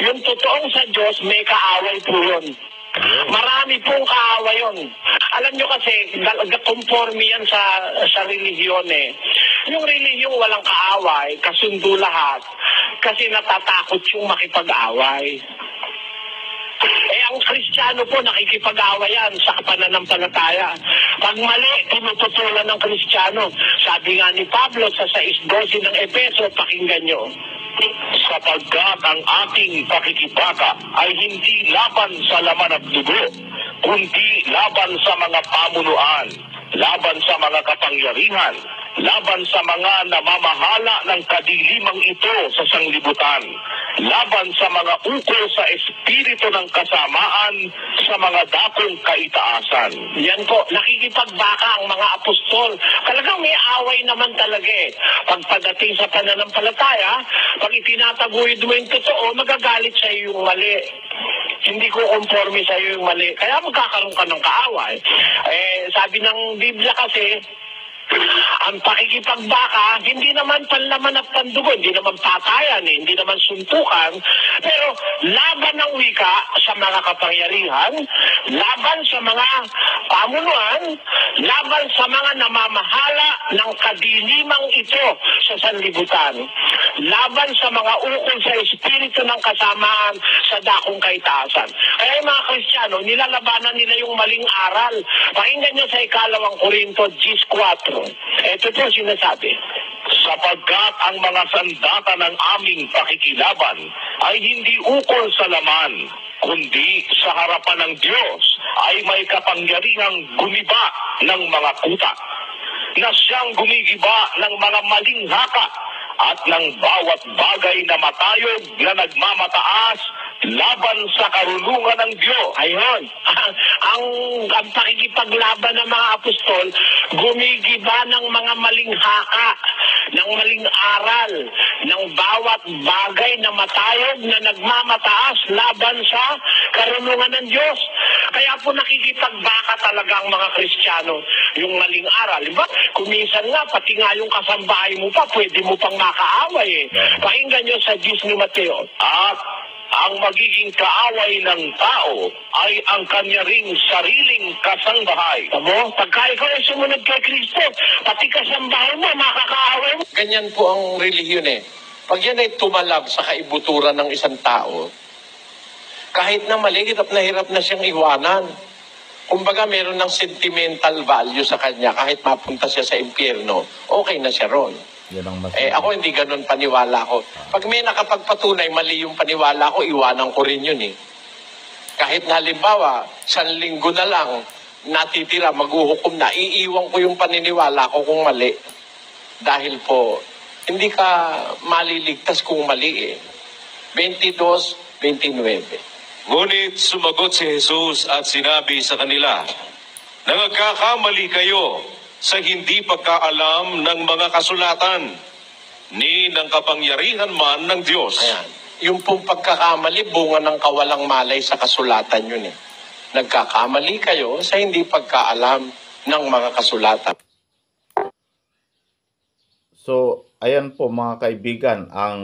Yung totoong sa Diyos, may kaaway po yun. Marami pong kaaway yun. Alam nyo kasi, conforme yan sa relihiyon Yung relihiyong walang kaaway, kasundo lahat, kasi natatakot yung makipag-away. Ang Kristiyano po, nakikipag-away yan sa pananampalataya. Pag mali, tinututulan ng Kristiyano. Sabi nga ni Pablo sa 6:12 ng Efeso, pakinggan nyo. Sapagkat ang ating pakikibaka ay hindi laban sa laman at dugo, kundi laban sa mga pamunuan, laban sa mga kapangyarihan, laban sa mga namamahala ng kadilimang ito sa sanglibutan, laban sa mga ukol sa espiritu ng kasamaan sa mga dakong kaitaasan. Yan po, nakikipagbaka ang mga apostol. Talagang may away naman talaga Pagpadating sa pananampalataya, pag itinataguyod mo yung totoo, magagalit sa iyo yung mali. Hindi ko conforme sa iyo yung mali. Kaya magkakaroon ka ng kaaway. Sabi ng Biblia kasi, ang pakikipagbaka, hindi naman panlaman at pandugo, hindi naman patayan, hindi naman suntukan, pero laban ng wika sa mga kapangyarihan, laban sa mga pamunuan, laban sa mga namamahala ng kadilimang ito sa sanlibutan, laban sa mga ukol sa espiritu ng kasamaan sa dakong kaitaasan. Kaya yung mga Kristiyano, nilalabanan nila yung maling aral. Pakinggan nyo sa 2 Korinto 10:4. Ito po sinasabi, sapagkat ang mga sandata ng aming pakikilaban ay hindi ukol sa laman, kundi sa harapan ng Diyos ay may kapangyarihang gumiba ng mga kuta, na siyang gumigiba ng mga maling haka at ng bawat bagay na matayog na nagmamataas laban sa karunungan ng Diyos. Ayun. ang pakikipaglaban ng mga apostol, gumigiba ng mga maling haka, ng maling aral, ng bawat bagay na matayog na nagmamataas laban sa karunungan ng Diyos. Kaya po nakikipagbaka talaga ang mga Kristiyano, yung maling aral. Diba? Kuminsan nga, pati nga yung kasambahay mo pa, pwede mo pang makaaway Pakinggan nyo sa 10 ni Mateo. At ang magiging kaaway ng tao ay ang kanya ring sariling kasambahay. Tamo? Pagka ikaw ay sumunod kay Kristo, pati kasambahay mo, makakaaway mo. Ganyan po ang relihiyon Pag yan ay tumalab sa kaibuturan ng isang tao, kahit na mali, hirap na siyang iwanan. Kumbaga, meron ng sentimental value sa kanya, kahit mapunta siya sa impyerno, okay na siya ron. Yan ang mas Ako hindi ganun paniwala ko. Pag may nakapagpatunay, mali yung paniwala ko, iwanan ko rin yun eh. Kahit na halimbawa, 1 linggo na lang, natitira, maghuhukom na, iiwan ko yung paniniwala ko kung mali. Dahil po, hindi ka maliligtas kung mali eh. 22:29. Ngunit sumagot si Jesus at sinabi sa kanila, nagkakamali kayo sa hindi pagkaalam ng mga kasulatan, ni ng kapangyarihan man ng Diyos. Ayan. Yung pong pagkakamali, bunga ng kawalang malay sa kasulatan yun eh. Nagkakamali kayo sa hindi pagkaalam ng mga kasulatan. So, ayan po mga kaibigan, ang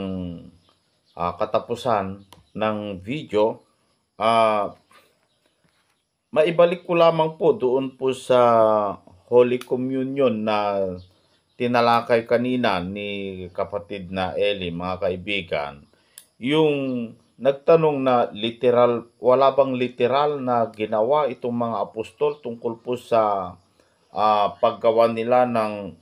katapusan ng video. Maibalik ko lamang po doon po sa Holy Communion na tinalakay kanina ni kapatid na Eli, mga kaibigan. Yung nagtanong na literal, wala bang literal na ginawa itong mga apostol tungkol po sa paggawa nila ng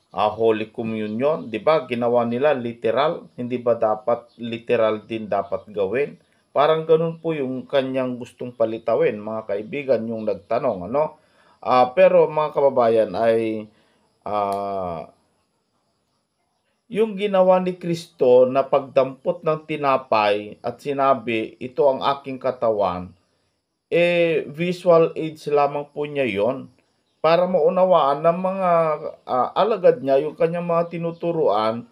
Holy Communion, 'di ba? Ginawa nila literal, hindi ba dapat literal din dapat gawin? Parang ganun po yung kanyang gustong palitawin, mga kaibigan, yung nagtanong, ano? Pero mga kababayan ay yung ginawa ni Kristo na pagdampot ng tinapay at sinabi, ito ang aking katawan, visual aids lamang po niya yon para maunawaan ng mga alagad niya yung kanyang mga tinuturuan,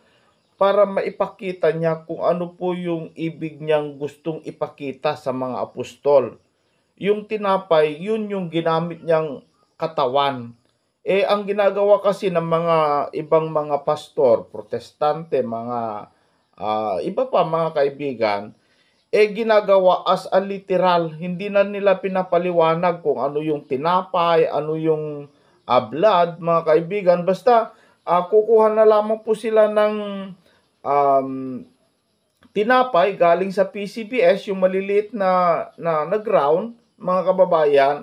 para maipakita niya kung ano po yung ibig niyang gustong ipakita sa mga apostol. Yung tinapay, yun yung ginamit niyang katawan. Ang ginagawa kasi ng mga ibang mga pastor, protestante, mga iba pa mga kaibigan, ginagawa as a literal. Hindi na nila pinapaliwanag kung ano yung tinapay, ano yung blood, mga kaibigan. Basta kukuha na lamang po sila ng tinapay galing sa PCBS, yung maliliit na ground, mga kababayan.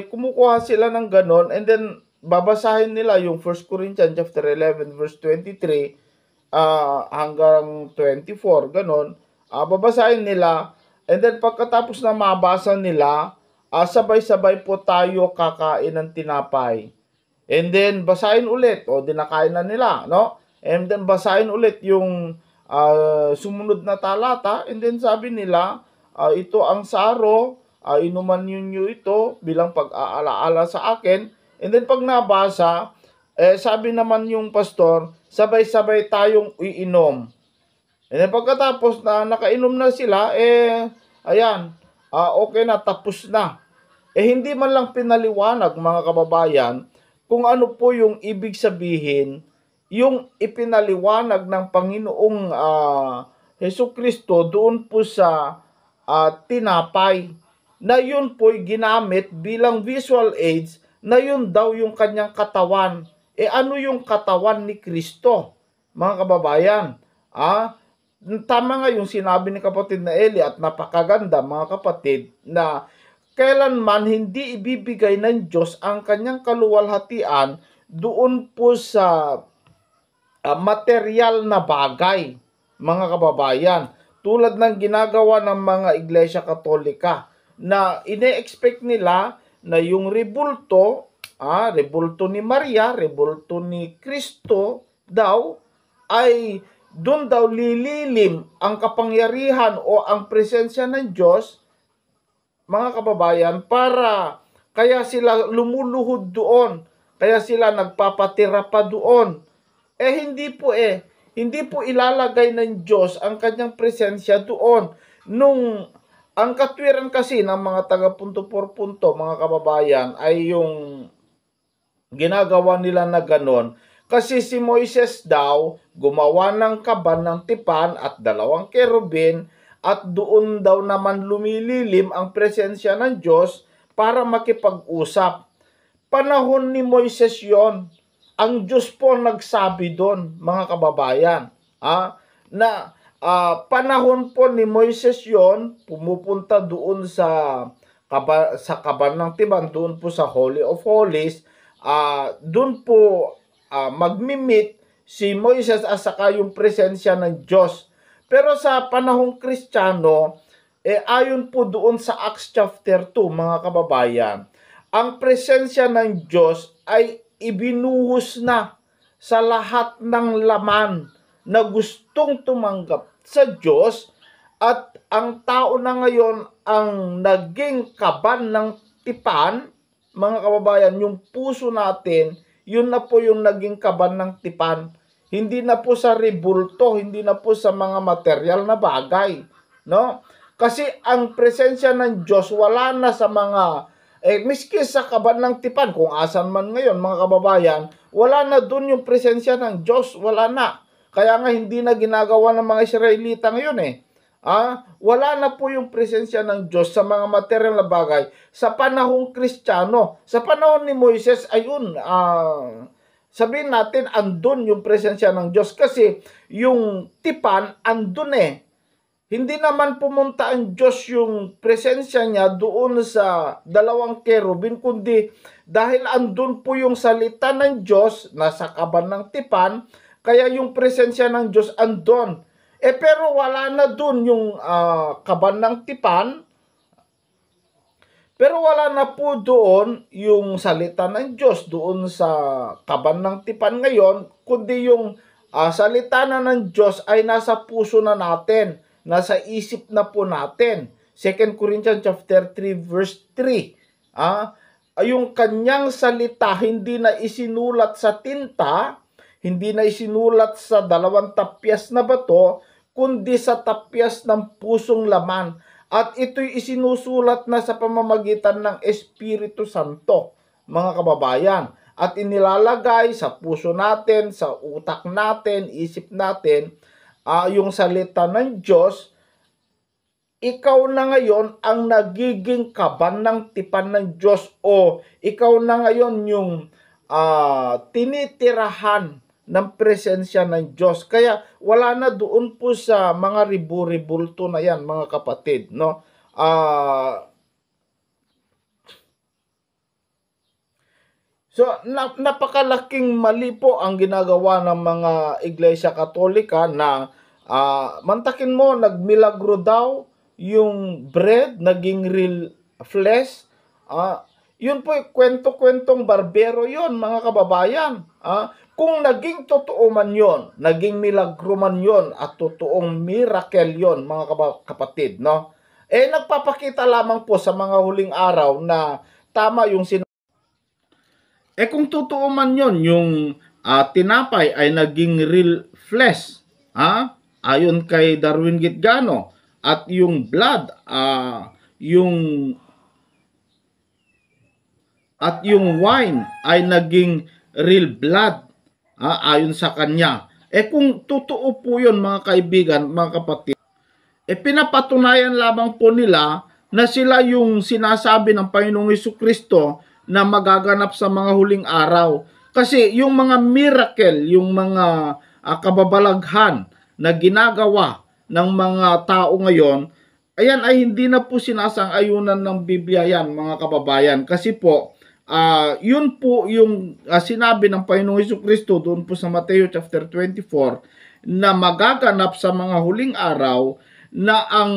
Kumukuha sila ng ganon, and then babasahin nila yung 1 Corinthians chapter 11 verse 23 hanggang 24, ganon. Babasahin nila, and then pagkatapos na mabasa nila, sabay-sabay po tayo kakain ng tinapay. And then basahin ulit, dinakain na nila, no? And then basahin ulit yung sumunod na talata, and then sabi nila, ito ang saro, inuman ninyo ito bilang pag-aalaala sa akin. And then pag nabasa, sabi naman yung pastor, sabay-sabay tayong iinom. And then pagkatapos na nakainom na sila, ayan, okay na, tapos na. Hindi man lang pinaliwanag, mga kababayan, kung ano po yung ibig sabihin, yung ipinaliwanag ng Panginoong Jesucristo doon po sa tinapay, na yun po'y ginamit bilang visual aids, na yun daw yung kanyang katawan. Ano yung katawan ni Kristo, mga kababayan? Tama nga yung sinabi ni kapatid na Eli, at napakaganda, mga kapatid, na kailanman hindi ibibigay ng Diyos ang kanyang kaluwalhatian doon po sa material na bagay, mga kababayan. Tulad ng ginagawa ng mga Iglesia Katolika, na ine-expect nila na yung rebulto ni Maria, rebulto ni Kristo daw, ay doon daw lililim ang kapangyarihan o ang presensya ng Diyos, mga kababayan, para kaya sila lumuluhod doon, kaya sila nagpapatira pa doon. Hindi po ilalagay ng Diyos ang kanyang presensya doon. Ang katwiran kasi ng mga taga punto por punto, mga kababayan, ay yung ginagawa nila na ganon. Kasi si Moises daw gumawa ng kaban ng tipan at 2 kerubin, at doon daw naman lumililim ang presensya ng Diyos para makipag-usap. Panahon ni Moises yon. Ang Diyos po nagsabi doon, mga kababayan, na panahon po ni Moises yon, pumupunta doon sa kaban ng tipan, doon po sa Holy of Holies, doon po magmi-meet si Moises at saka yung presensya ng Diyos. Pero sa panahong Kristiyano, ayon po doon sa Acts chapter 2, mga kababayan, ang presensya ng Diyos ay ibinuhos na sa lahat ng laman na gustong tumanggap sa Diyos, at ang tao na ngayon ang naging kaban ng tipan, mga kababayan, yung puso natin, yun na po yung naging kaban ng tipan. Hindi na po sa rebulto, hindi na po sa mga material na bagay, no? Kasi ang presensya ng Diyos wala na sa mga miski sa kaban ng tipan, kung asan man ngayon, mga kababayan, wala na dun yung presensya ng Diyos, wala na. Kaya nga hindi na ginagawa ng mga Israelita ngayon wala na po yung presensya ng Diyos sa mga material na bagay sa panahong Kristiyano. Sa panahon ni Moises, ayun, sabihin natin, andun yung presensya ng Diyos kasi yung tipan, andun Hindi naman pumunta ang Diyos yung presensya niya doon sa dalawang kerubin, kundi dahil andun po yung salita ng Diyos, nasa kaban ng tipan, kaya yung presensya ng Diyos andun. Pero wala na dun yung kaban ng tipan, pero wala na po doon yung salita ng Diyos doon sa kaban ng tipan ngayon, kundi yung salita na ng Diyos ay nasa puso na natin, nasa isip na po natin. 2 Corinthians chapter 3 verse 3. Yung kanyang salita hindi na isinulat sa tinta, hindi na isinulat sa 2 tapyas na bato, kundi sa tapyas ng pusong laman. At ito'y isinusulat na sa pamamagitan ng Espiritu Santo, mga kababayan. At inilalagay sa puso natin, sa utak natin, isip natin, yung salita ng Diyos. Ikaw na ngayon ang nagiging kaban ng tipan ng Diyos, o ikaw na ngayon yung tinitirahan ng presensya ng Diyos. Kaya wala na doon po sa mga ribu-ribulto na yan, mga kapatid, no? So napakalaking mali po ang ginagawa ng mga Iglesia Katolika na mantakin mo, nagmilagro daw yung bread, naging real flesh. Yun po, kwento-kwentong barbero yun, mga kababayan. Kung naging totoo man yon, naging milagro man yon, at totoong miracle yon, mga kapatid, no? Nagpapakita lamang po sa mga huling araw na tama yung kung totoo man yon, yung tinapay ay naging real flesh, ayon kay Darwin Gitgano, at yung blood, yung wine ay naging real blood, ayon sa kanya. Kung totoo po yun, mga kaibigan, mga kapatid, pinapatunayan lamang po nila na sila yung sinasabi ng Panginoong Jesucristo na magaganap sa mga huling araw. Kasi yung mga miracle, yung mga kababalaghan na ginagawa ng mga tao ngayon, ayan ay hindi na po sinasang-ayunan ng Biblia yan, mga kababayan. Kasi po, yun po yung sinabi ng Panginoong Jesucristo doon po sa Mateo chapter 24 na magaganap sa mga huling araw, na ang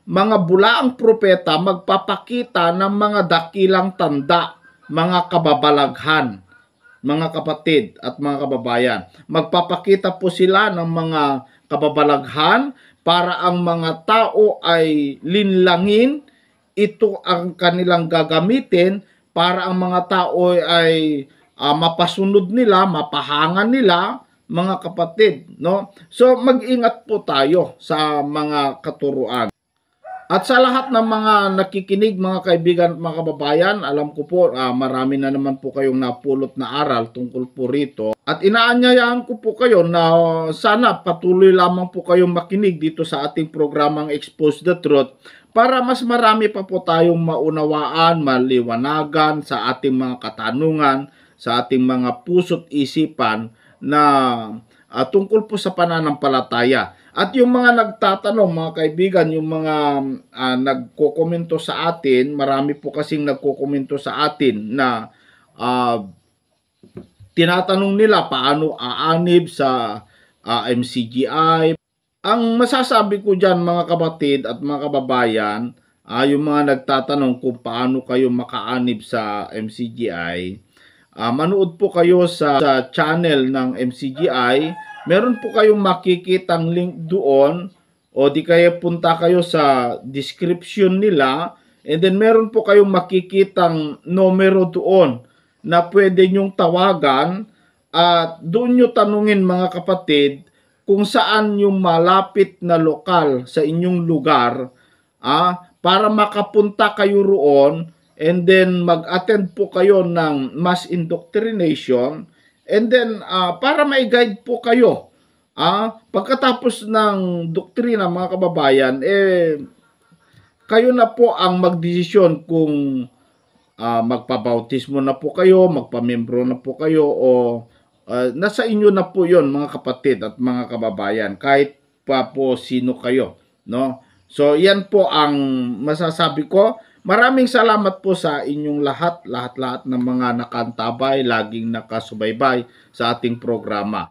mga bulaang propeta magpapakita ng mga dakilang tanda, mga kababalaghan, mga kapatid at mga kababayan. Magpapakita po sila ng mga kababalaghan para ang mga tao ay linlangin. Ito ang kanilang gagamitin para ang mga tao ay mapasunod nila, mapahangan nila, mga kapatid, no? So mag-ingat po tayo sa mga katuruan. At sa lahat ng mga nakikinig, mga kaibigan at mga kababayan, alam ko po marami na naman po kayong napulot na aral tungkol po rito. At inaanyayahan ko po kayo na sana patuloy lamang po kayong makinig dito sa ating programang Expose the Truth, para mas marami pa po tayong maunawaan, maliwanagan sa ating mga katanungan, sa ating mga puso't isipan na tungkol po sa pananampalataya. At yung mga nagtatanong, mga kaibigan, yung mga nagkokomento sa atin, marami po kasing nagkokomento sa atin na tinatanong nila paano aanib sa MCGI. Ang masasabi ko dyan mga kapatid at mga kababayan, yung mga nagtatanong kung paano kayo makaanib sa MCGI, manood po kayo sa channel ng MCGI. Meron po kayong makikitang link doon, o di kaya punta kayo sa description nila, and then meron po kayong makikitang numero doon na pwede nyong tawagan, at doon nyo tanungin mga kapatid kung saan yung malapit na lokal sa inyong lugar, para makapunta kayo roon, and then mag-attend po kayo ng mass indoctrination, and then para ma-guide po kayo. Pagkatapos ng doktrina mga kababayan, kayo na po ang magdesisyon kung magpabautismo na po kayo, magpamembro na po kayo, o nasa inyo na po yon mga kapatid at mga kababayan, kahit pa po sino kayo, no? So yan po ang masasabi ko. Maraming salamat po sa inyong lahat ng mga nakantabay, laging nakasubaybay sa ating programa.